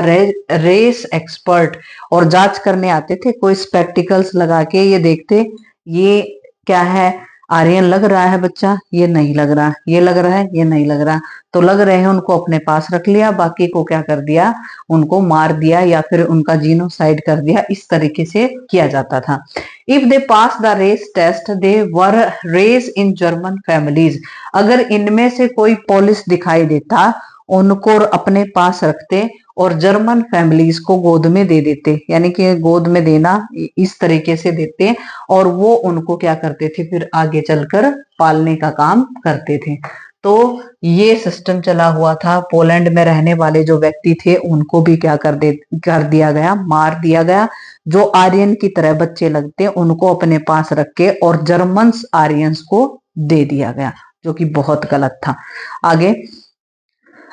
race expert. और जांच करने आते थे, कोई स्पेक्टिकल्स लगा के ये देखते, ये क्या है, आर्यन लग रहा है बच्चा, ये नहीं लग रहा, ये लग रहा है, ये नहीं लग रहा, तो लग रहे हैं, उनको अपने पास रख लिया, बाकी को क्या कर दिया, उनको मार दिया या फिर उनका जीनोसाइड कर दिया। इस तरीके से किया जाता था। If they pass the race test they were raised in German families. अगर इनमें से कोई पोलिस दिखाई देता, उनको अपने पास रखते और जर्मन फैमिलीज को गोद में दे देते, यानी कि गोद में देना इस तरीके से देते, और वो उनको क्या करते थे, फिर आगे चलकर पालने का काम करते थे। तो ये सिस्टम चला हुआ था। पोलैंड में रहने वाले जो व्यक्ति थे, उनको भी क्या कर दिया गया, मार दिया गया। जो आर्यन की तरह बच्चे लगते, उनको अपने पास रख के और जर्मन आर्यंस को दे दिया गया, जो कि बहुत गलत था। आगे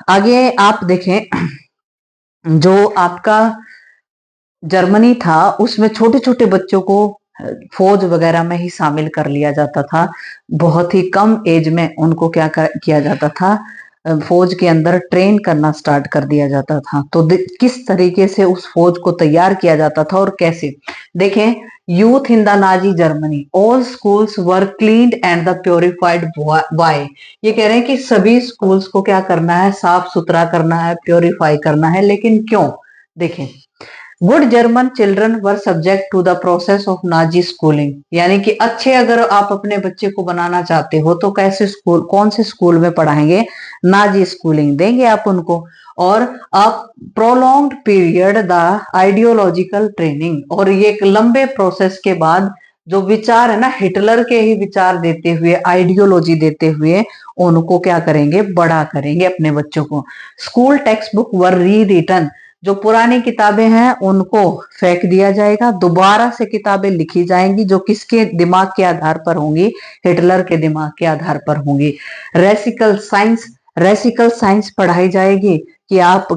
आगे आप देखें, जो आपका जर्मनी था, उसमें छोटे छोटे बच्चों को फौज वगैरह में ही शामिल कर लिया जाता था। बहुत ही कम एज में उनको क्या किया जाता था, फौज के अंदर ट्रेन करना स्टार्ट कर दिया जाता था। तो किस तरीके से उस फौज को तैयार किया जाता था और कैसे, देखें, youth in the Nazi Germany, all schools were cleaned and the purified by. ये कह रहे हैं कि सभी स्कूल्स को क्या करना है, साफ सुथरा करना है, प्योरीफाई करना है। लेकिन क्यों, देखें, good German children were subject to the process of Nazi schooling. यानी कि अच्छे अगर आप अपने बच्चे को बनाना चाहते हो, तो कैसे स्कूल, कौन से स्कूल में पढ़ाएंगे, नाजी स्कूलिंग देंगे आप उनको। और आप prolonged period the ideological training, और ये एक लंबे प्रोसेस के बाद जो विचार है ना, हिटलर के ही विचार देते हुए, आइडियोलॉजी देते हुए, उनको क्या करेंगे, बड़ा करेंगे अपने बच्चों को। स्कूल टेक्स्ट बुक वर री रिटन, जो पुरानी किताबें हैं उनको फेंक दिया जाएगा, दोबारा से किताबें लिखी जाएंगी, जो किसके दिमाग के आधार पर होंगी, हिटलर के दिमाग के आधार पर होंगी। रेसिकल साइंस पढ़ाई जाएगी कि आप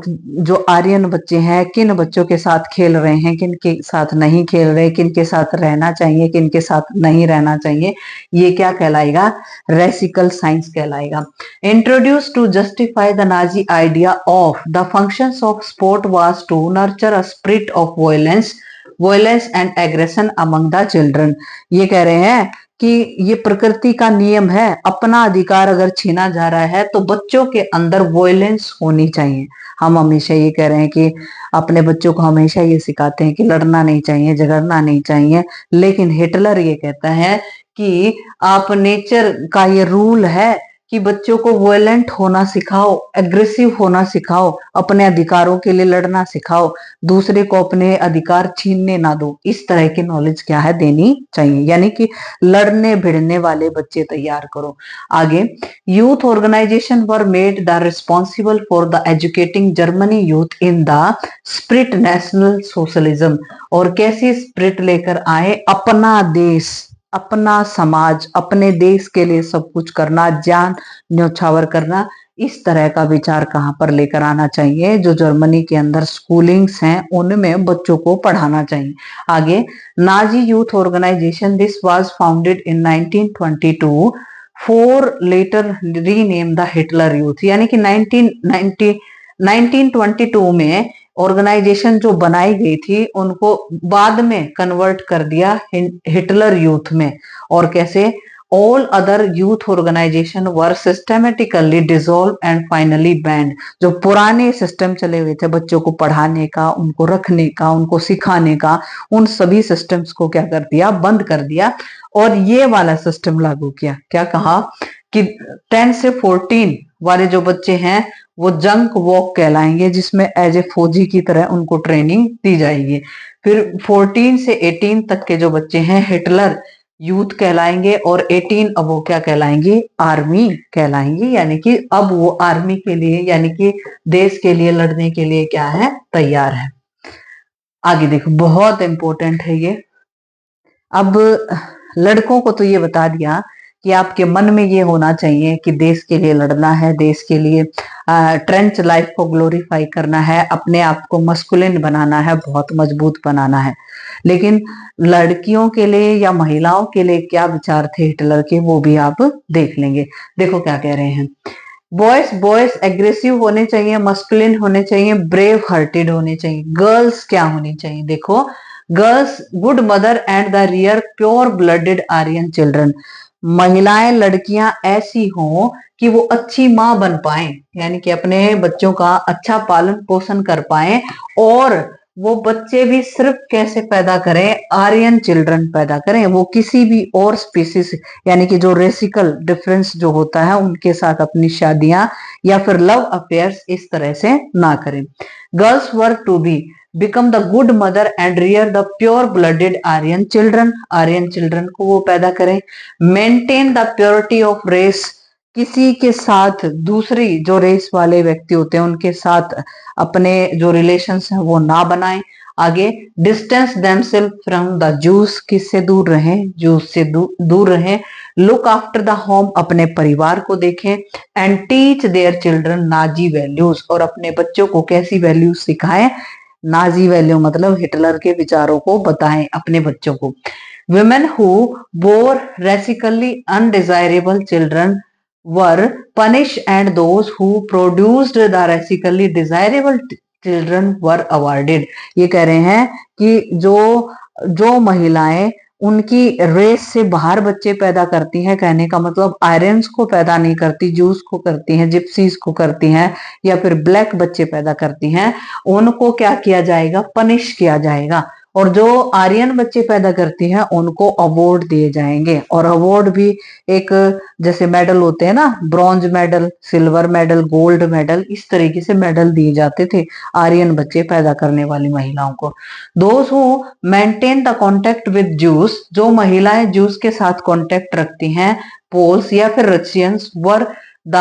जो आर्यन बच्चे हैं, किन बच्चों के साथ खेल रहे हैं, किन के साथ नहीं खेल रहे, किन के साथ रहना चाहिए, किन के साथ नहीं रहना चाहिए, ये क्या कहलाएगा, रेसिकल साइंस कहलाएगा। Introduce to justify the Nazi idea of the functions of sport was to nurture a spirit of violence and aggression among the children. ये कह रहे हैं कि ये प्रकृति का नियम है, अपना अधिकार अगर छीना जा रहा है तो बच्चों के अंदर वॉयलेंस होनी चाहिए। हम हमेशा ये कह रहे हैं कि अपने बच्चों को हमेशा ये सिखाते हैं कि लड़ना नहीं चाहिए, झगड़ना नहीं चाहिए, लेकिन हिटलर ये कहता है कि आप नेचर का ये रूल है कि बच्चों को वॉयलेंट होना सिखाओ, एग्रेसिव होना सिखाओ, अपने अधिकारों के लिए लड़ना सिखाओ, दूसरे को अपने अधिकार छीनने ना दो। इस तरह की नॉलेज क्या है, देनी चाहिए, यानी कि लड़ने भिड़ने वाले बच्चे तैयार करो। आगे, youth organisation were made the responsible for the educating Germany youth in the spirit national socialism. और कैसी स्पिरिट लेकर आए, अपना देश, अपना समाज, अपने देश के लिए सब कुछ करना, जान न्यौछावर करना, इस तरह का विचार कहां पर लेकर आना चाहिए, जो जर्मनी के अंदर स्कूलिंग्स हैं उनमें बच्चों को पढ़ाना चाहिए। आगे, Nazi youth organisation this was founded in 1922 for later rename the Hitler youth. यानी कि 1922 में ऑर्गेनाइजेशन जो बनाई गई थी, उनको बाद में कन्वर्ट कर दिया हिटलर यूथ में। और कैसे, all other youth organisation were systematically dissolve and finally banned. जो पुराने सिस्टम चले हुए थे बच्चों को पढ़ाने का, उनको रखने का, उनको सिखाने का, उन सभी सिस्टम्स को क्या कर दिया, बंद कर दिया और ये वाला सिस्टम लागू किया। क्या कहा कि 10 से 14 वाले जो बच्चे हैं वो जंक वॉक कहलाएंगे, जिसमें एज ए फौजी की तरह उनको ट्रेनिंग दी जाएगी। फिर 14 से 18 तक के जो बच्चे हैं हिटलर यूथ कहलाएंगे और 18 अब वो क्या कहलाएंगे, आर्मी कहलाएंगे, यानी कि अब वो आर्मी के लिए यानी कि देश के लिए लड़ने के लिए क्या है, तैयार है। आगे देखो बहुत इंपॉर्टेंट है ये। अब लड़कों को तो ये बता दिया कि आपके मन में ये होना चाहिए कि देश के लिए लड़ना है, देश के लिए ट्रेंच लाइफ को ग्लोरीफाई करना है, अपने आप को मस्कुलिन बनाना है, बहुत मजबूत बनाना है। लेकिन लड़कियों के लिए या महिलाओं के लिए क्या विचार थे हिटलर के, वो भी आप देख लेंगे। देखो क्या कह रहे हैं, बॉयज एग्रेसिव होने चाहिए, मस्कुलिन होने चाहिए, ब्रेव हार्टेड होने चाहिए। गर्ल्स क्या होनी चाहिए, देखो girls good mother and the rear pure blooded Aryan children. महिलाएं लड़कियां ऐसी हों कि वो अच्छी माँ बन पाए, यानी कि अपने बच्चों का अच्छा पालन पोषण कर पाए, और वो बच्चे भी सिर्फ कैसे पैदा करें, आर्यन चिल्ड्रन पैदा करें, वो किसी भी और स्पीसीज यानी कि जो रेसिकल डिफरेंस जो होता है उनके साथ अपनी शादियां या फिर लव अफेयर्स इस तरह से ना करें। Girls were to be become the good mother and rear the pure blooded Aryan children, Aryan children को वो पैदा करें। Maintain the purity of race, किसी के साथ दूसरी जो रेस वाले व्यक्ति होते हैं उनके साथ अपने जो रिलेशंस हैं वो ना बनाएं। आगे distance themselves from the Jews, किससे दूर रहें, जूस से दूर रहें। लुक आफ्टर द होम, अपने परिवार को देखें। And teach their children Nazi values, और अपने बच्चों को कैसी वैल्यूज सिखाएं, नाजी वैल्यू मतलब हिटलर के विचारों को बताएं अपने बच्चों को। women who bore racially undesirable children were punished and those who produced the racially desirable children were awarded। ये कह रहे हैं कि जो महिलाएं उनकी रेस से बाहर बच्चे पैदा करती हैं, कहने का मतलब आयरन्स को पैदा नहीं करती, जूस को करती हैं, जिप्सीज को करती हैं, या फिर ब्लैक बच्चे पैदा करती हैं, उनको क्या किया जाएगा, पनिश किया जाएगा। और जो आर्यन बच्चे पैदा करती हैं उनको अवार्ड दिए जाएंगे। और अवार्ड भी एक जैसे मेडल होते हैं ना, bronze medal, silver medal, gold medal, इस तरीके से मेडल दिए जाते थे आर्यन बच्चे पैदा करने वाली महिलाओं को। Those who maintain the contact with juice, जो महिलाएं जूस के साथ कॉन्टेक्ट रखती हैं, पोल्स या फिर Russians, were the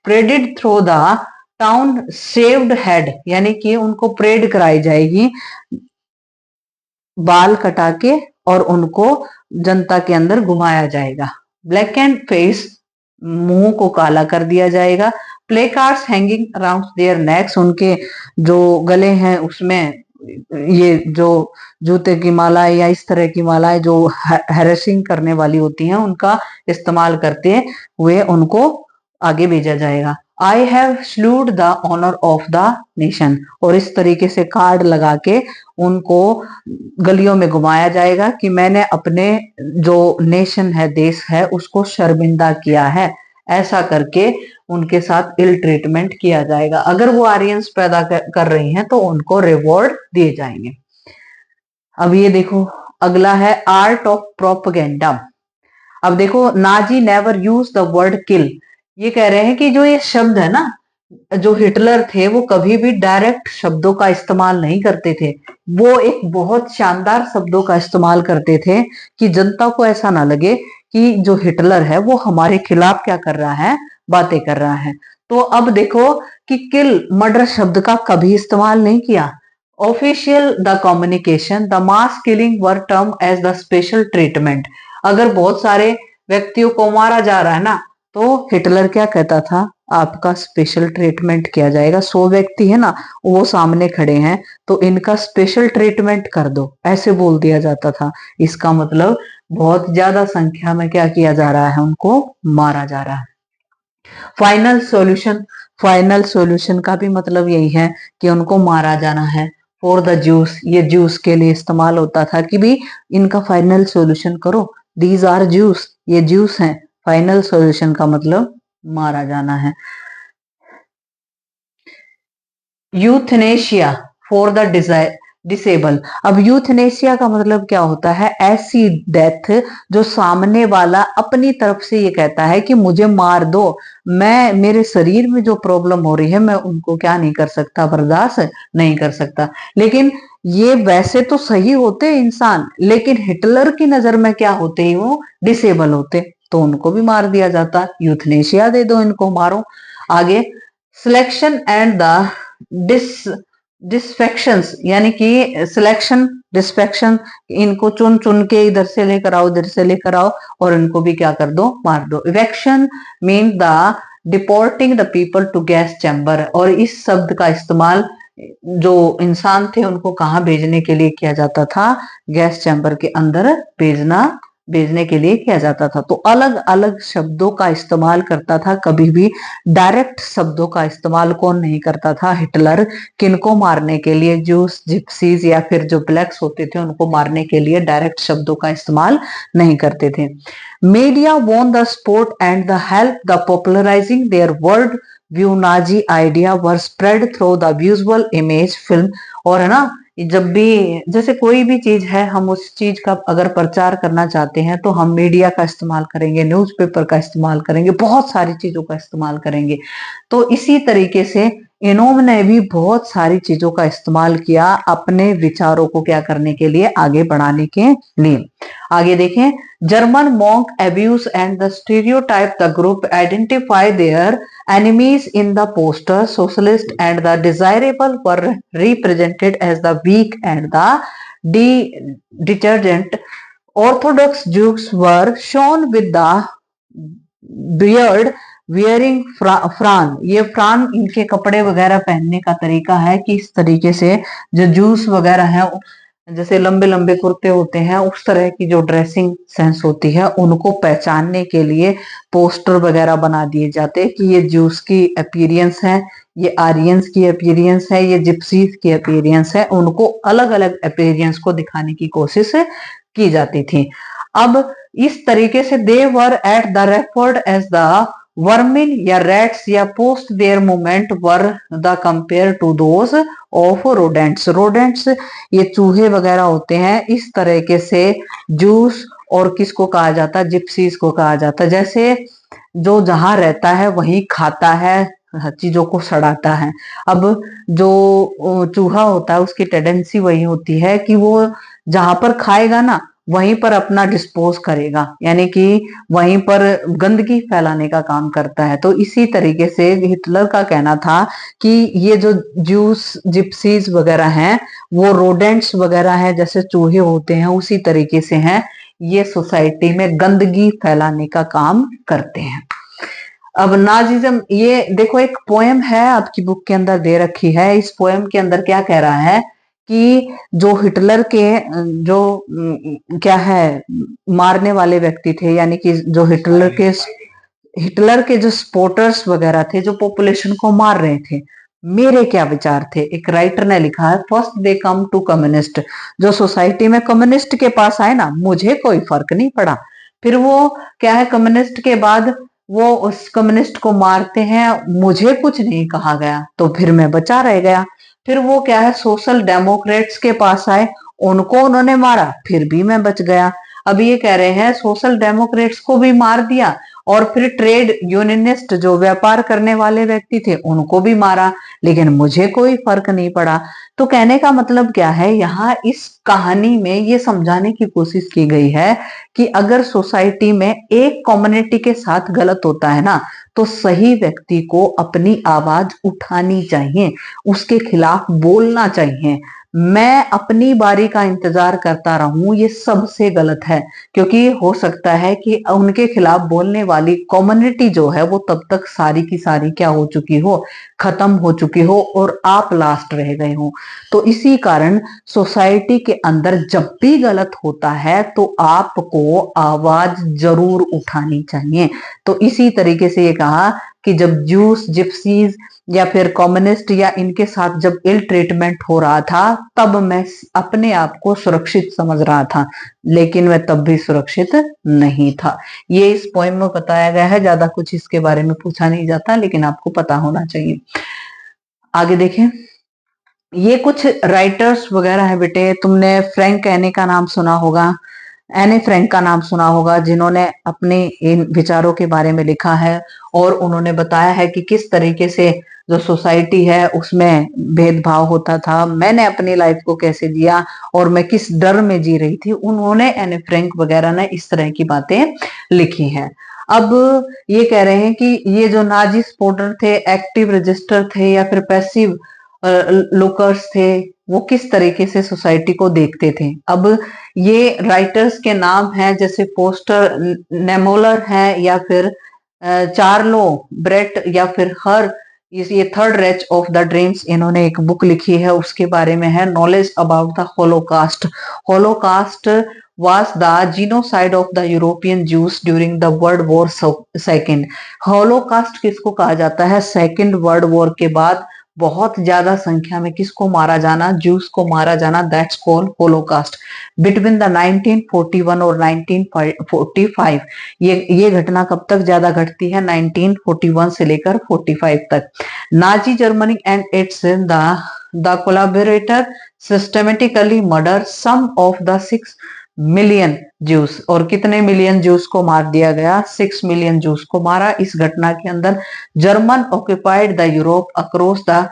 paraded through the town shaved head, यानी कि उनको परेड कराई जाएगी बाल कटा के और उनको जनता के अंदर घुमाया जाएगा। ब्लैक एंड फेस, मुंह को काला कर दिया जाएगा। Placards hanging around their necks, उनके जो गले हैं उसमें ये जो जूते की मालाएं या इस तरह की मालाएं जो हैरेसिंग करने वाली होती हैं उनका इस्तेमाल करते हुए उनको आगे भेजा जाएगा। I have sullied the honour of the nation, और इस तरीके से कार्ड लगा के उनको गलियों में घुमाया जाएगा कि मैंने अपने जो नेशन है, देश है, उसको शर्मिंदा किया है। ऐसा करके उनके साथ इल ट्रीटमेंट किया जाएगा। अगर वो आर्यंस पैदा कर रही हैं तो उनको रिवॉर्ड दिए जाएंगे। अब ये देखो अगला है आर्ट ऑफ प्रोपेगेंडा। अब देखो Nazi never use the word kill, ये कह रहे हैं कि जो ये शब्द है ना, जो हिटलर थे वो कभी भी डायरेक्ट शब्दों का इस्तेमाल नहीं करते थे, वो एक बहुत शानदार शब्दों का इस्तेमाल करते थे कि जनता को ऐसा ना लगे कि जो हिटलर है वो हमारे खिलाफ क्या कर रहा है, बातें कर रहा है। तो अब देखो कि किल, मर्डर शब्द का कभी इस्तेमाल नहीं किया। Official the communication the mass killing were term as the special treatment, अगर बहुत सारे व्यक्तियों को मारा जा रहा है ना तो हिटलर क्या कहता था, आपका स्पेशल ट्रीटमेंट किया जाएगा। 100 व्यक्ति है ना, वो सामने खड़े हैं तो इनका स्पेशल ट्रीटमेंट कर दो, ऐसे बोल दिया जाता था। इसका मतलब बहुत ज्यादा संख्या में क्या किया जा रहा है, उनको मारा जा रहा है। फाइनल सॉल्यूशन, फाइनल सॉल्यूशन का भी मतलब यही है कि उनको मारा जाना है। फॉर द जूस, ये जूस के लिए इस्तेमाल होता था कि भी इनका फाइनल सॉल्यूशन करो दीज आर ज्यूस, ये ज्यूस हैं। फाइनल सॉल्यूशन का मतलब मारा जाना है। Euthanasia for the disable. अब यूथनेशिया का मतलब क्या होता है? ऐसी डेथ जो सामने वाला अपनी तरफ से ये कहता है कि मुझे मार दो, मैं मेरे शरीर में जो प्रॉब्लम हो रही है मैं उनको क्या नहीं कर सकता, बर्दाश्त नहीं कर सकता। लेकिन ये वैसे तो सही होते इंसान, लेकिन हिटलर की नजर में क्या होते ही वो डिसेबल होते, तो उनको भी मार दिया जाता। यूथनेशिया दे दो, इनको मारो। आगे, सिलेक्शन एंड द डिस डिस्फेक्शंस, यानी कि सिलेक्शन डिस्फेक्शन, इनको चुन चुन के इधर से लेकर आओ, इधर से लेकर आओ, और इनको भी क्या कर दो, मार दो। Evacuation mean the deporting the people to gas chamber, और इस शब्द का इस्तेमाल जो इंसान थे उनको कहाँ भेजने के लिए किया जाता था? गैस चैम्बर के अंदर भेजने के लिए किया जाता था। तो अलग अलग शब्दों का इस्तेमाल करता था, कभी भी डायरेक्ट शब्दों का इस्तेमाल कौन नहीं करता था? हिटलर। किनको मारने के लिए? जूस, जिप्सीज या फिर जो ब्लैक्स होते थे उनको मारने के लिए डायरेक्ट शब्दों का इस्तेमाल नहीं करते थे। Media won the sport and the help the popularising there world view Nazi idea were spread through the visual image film. और है ना, जब भी जैसे कोई भी चीज है, हम उस चीज का अगर प्रचार करना चाहते हैं तो हम मीडिया का इस्तेमाल करेंगे, न्यूज़पेपर का इस्तेमाल करेंगे, बहुत सारी चीजों का इस्तेमाल करेंगे। तो इसी तरीके से इन्होंने भी बहुत सारी चीजों का इस्तेमाल किया अपने विचारों को क्या करने के लिए, आगे बढ़ाने के लिए। आगे देखें, German monk abuse and the stereotype the group identify there enemies in the poster socialist and the desirable were represented as the weak and the detergent. Orthodox Jews were shown with the beard wearing फ्रान, ये फ्रान इनके कपड़े वगैरह पहनने का तरीका है कि इस तरीके से जो जूस वगैरह है, जैसे लंबे लंबे कुर्ते होते हैं, उस तरह की जो ड्रेसिंग सेंस होती है उनको पहचानने के लिए पोस्टर वगैरह बना दिए जाते कि ये जूस की अपीयरेंस है, ये आर्यंस की अपीयरेंस है, ये जिप्सीज की अपीयरेंस है। उनको अलग अलग अपीयरेंस को दिखाने की कोशिश की जाती थी। अब इस तरीके से they were at the referred as the vermin या रैट्स या post their movement were the compare to those of rodents. Rodents ये चूहे वगैरह होते हैं, इस तरीके से जूस और किसको कहा जाता है? जिप्सीज को कहा जाता है। जैसे जो जहां रहता है वहीं खाता है, चीजों को सड़ाता है। अब जो चूहा होता है उसकी टेंडेंसी वही होती है कि वो जहां पर खाएगा ना वहीं पर अपना डिस्पोज करेगा, यानी कि वहीं पर गंदगी फैलाने का काम करता है। तो इसी तरीके से हिटलर का कहना था कि ये जो जूस जिप्सीज वगैरह हैं वो रोडेंट्स वगैरह हैं, जैसे चूहे होते हैं उसी तरीके से हैं, ये सोसाइटी में गंदगी फैलाने का काम करते हैं। अब नाजिज्म, ये देखो एक पोएम है आपकी बुक के अंदर दे रखी है। इस पोएम के अंदर क्या कह रहा है कि जो हिटलर के जो क्या है मारने वाले व्यक्ति थे, यानी कि जो हिटलर के जो सपोर्टर्स वगैरह थे जो पॉपुलेशन को मार रहे थे, मेरे क्या विचार थे। एक राइटर ने लिखा है, first they come to communist, जो सोसाइटी में कम्युनिस्ट के पास आए ना मुझे कोई फर्क नहीं पड़ा। फिर वो क्या है, कम्युनिस्ट के बाद वो उस कम्युनिस्ट को मारते हैं, मुझे कुछ नहीं कहा गया, तो फिर मैं बचा रह गया। फिर वो क्या है, सोशल डेमोक्रेट्स के पास आए, उनको उन्होंने मारा, फिर भी मैं बच गया। अब ये कह रहे हैं सोशल डेमोक्रेट्स को भी मार दिया, और फिर ट्रेड यूनियनिस्ट जो व्यापार करने वाले व्यक्ति थे उनको भी मारा, लेकिन मुझे कोई फर्क नहीं पड़ा। तो कहने का मतलब क्या है, यहाँ इस कहानी में ये समझाने की कोशिश की गई है कि अगर सोसाइटी में एक कम्युनिटी के साथ गलत होता है ना, तो सही व्यक्ति को अपनी आवाज उठानी चाहिए, उसके खिलाफ बोलना चाहिए। मैं अपनी बारी का इंतजार करता रहूं, ये सबसे गलत है, क्योंकि हो सकता है कि उनके खिलाफ बोलने वाली कम्युनिटी जो है वो तब तक सारी की सारी क्या हो चुकी हो, खत्म हो चुकी हो, और आप लास्ट रह गए हो। तो इसी कारण सोसाइटी के अंदर जब भी गलत होता है तो आपको आवाज जरूर उठानी चाहिए। तो इसी तरीके से ये कहा कि जब जूस, जिप्सीज या फिर कम्युनिस्ट या इनके साथ जब इल ट्रीटमेंट हो रहा था तब मैं अपने आप को सुरक्षित समझ रहा था, लेकिन मैं तब भी सुरक्षित नहीं था। ये इस पोएम में बताया गया है, ज्यादा कुछ इसके बारे में पूछा नहीं जाता, लेकिन आपको पता होना चाहिए। आगे देखें, ये कुछ राइटर्स वगैरह है बेटे। तुमने फ्रैंक एने का नाम सुना होगा, एने फ्रैंक का नाम सुना होगा, जिन्होंने अपने इन विचारों के बारे में लिखा है और उन्होंने बताया है कि किस तरीके से जो सोसाइटी है उसमें भेदभाव होता था, मैंने अपनी लाइफ को कैसे जिया और मैं किस डर में जी रही थी। उन्होंने, एने फ्रैंक वगैरह ने इस तरह की बातें लिखी हैं। अब ये कह रहे हैं कि ये जो नाजी सपोर्टर थे, एक्टिव रजिस्टर थे या फिर पैसिव लुकर्स थे, वो किस तरीके से सोसाइटी को देखते थे। अब ये राइटर्स के नाम हैं, जैसे पोस्टर नेमोलर है या फिर चार्लो ब्रेट या फिर हर, ये third reach of the dreams, इन्होंने एक बुक लिखी है, उसके बारे में है knowledge about the Holocaust. Holocaust was the genocide of the European Jews during the World War II। Holocaust किसको कहा जाता है? सेकेंड वर्ल्ड वॉर के बाद बहुत ज्यादा संख्या में किसको मारा जाना? जूस को मारा जाना, that's called Holocaust. Between the 1941 और 1945, ये घटना कब तक ज्यादा घटती है? 1941 से लेकर 45 तक। Nazi Germany and its the collaborator systematically murder some of the 6 million Jews. और कितने मिलियन जूस को मार दिया गया? 6 मिलियन जूस को मारा। इस घटना के अंदर German occupied the Europe across the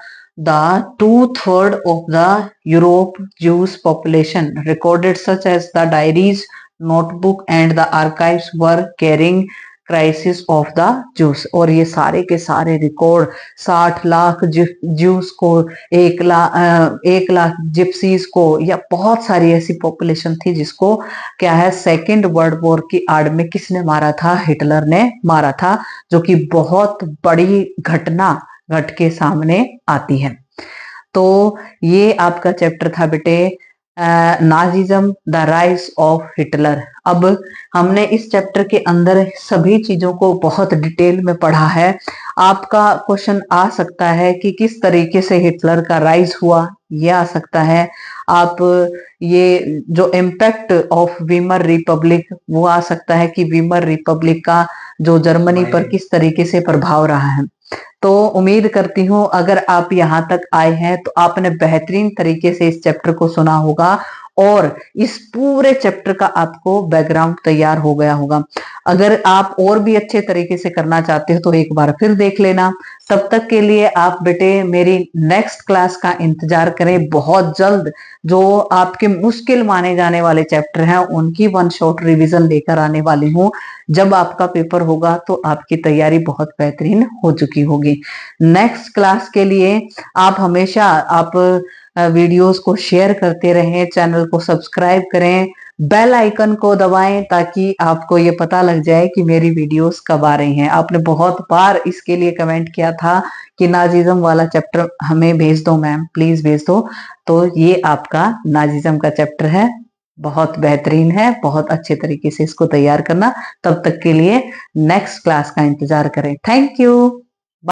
2/3 of the Europe Jews population recorded such as the diaries, notebook and the archives were carrying crisis of the juice. और ये सारे के सारे रिकॉर्ड 60 लाख जूस को, 1 लाख जिप्सीज को, या बहुत सारी ऐसी पॉपुलेशन थी जिसको क्या है, सेकेंड वर्ल्ड वॉर की आड़ में किसने मारा था? हिटलर ने मारा था, जो कि बहुत बड़ी घटना घट के सामने आती है। तो ये आपका चैप्टर था बेटे, Nazism the rise of Hitler. अब हमने इस चैप्टर के अंदर सभी चीजों को बहुत डिटेल में पढ़ा है। आपका क्वेश्चन आ सकता है कि किस तरीके से हिटलर का राइज हुआ, ये आ सकता है। आप ये जो इम्पैक्ट ऑफ वीमर रिपब्लिक, वो आ सकता है कि वीमर रिपब्लिक का जो जर्मनी पर किस तरीके से प्रभाव रहा है। तो उम्मीद करती हूँ अगर आप यहाँ तक आए हैं तो आपने बेहतरीन तरीके से इस चैप्टर को सुना होगा और इस पूरे चैप्टर का आपको बैकग्राउंड तैयार हो गया होगा। अगर आप और भी अच्छे तरीके से करना चाहते हो तो एक बार फिर देख लेना। तब तक के लिए आप बेटे मेरी नेक्स्ट क्लास का इंतजार करें। बहुत जल्द जो आपके मुश्किल माने जाने वाले चैप्टर हैं उनकी 1 शॉट रिवीजन लेकर आने वाली हूँ। जब आपका पेपर होगा तो आपकी तैयारी बहुत बेहतरीन हो चुकी होगी। नेक्स्ट क्लास के लिए आप हमेशा वीडियोस को शेयर करते रहें, चैनल को सब्सक्राइब करें, बेल आइकन को दबाएं ताकि आपको ये पता लग जाए कि मेरी वीडियोस कब आ रही हैं। आपने बहुत बार इसके लिए कमेंट किया था कि नाजिज्म वाला चैप्टर हमें भेज दो मैम, प्लीज भेज दो। तो ये आपका नाजिज्म का चैप्टर है, बहुत बेहतरीन है, बहुत अच्छे तरीके से इसको तैयार करना। तब तक के लिए नेक्स्ट क्लास का इंतजार करें। Thank you.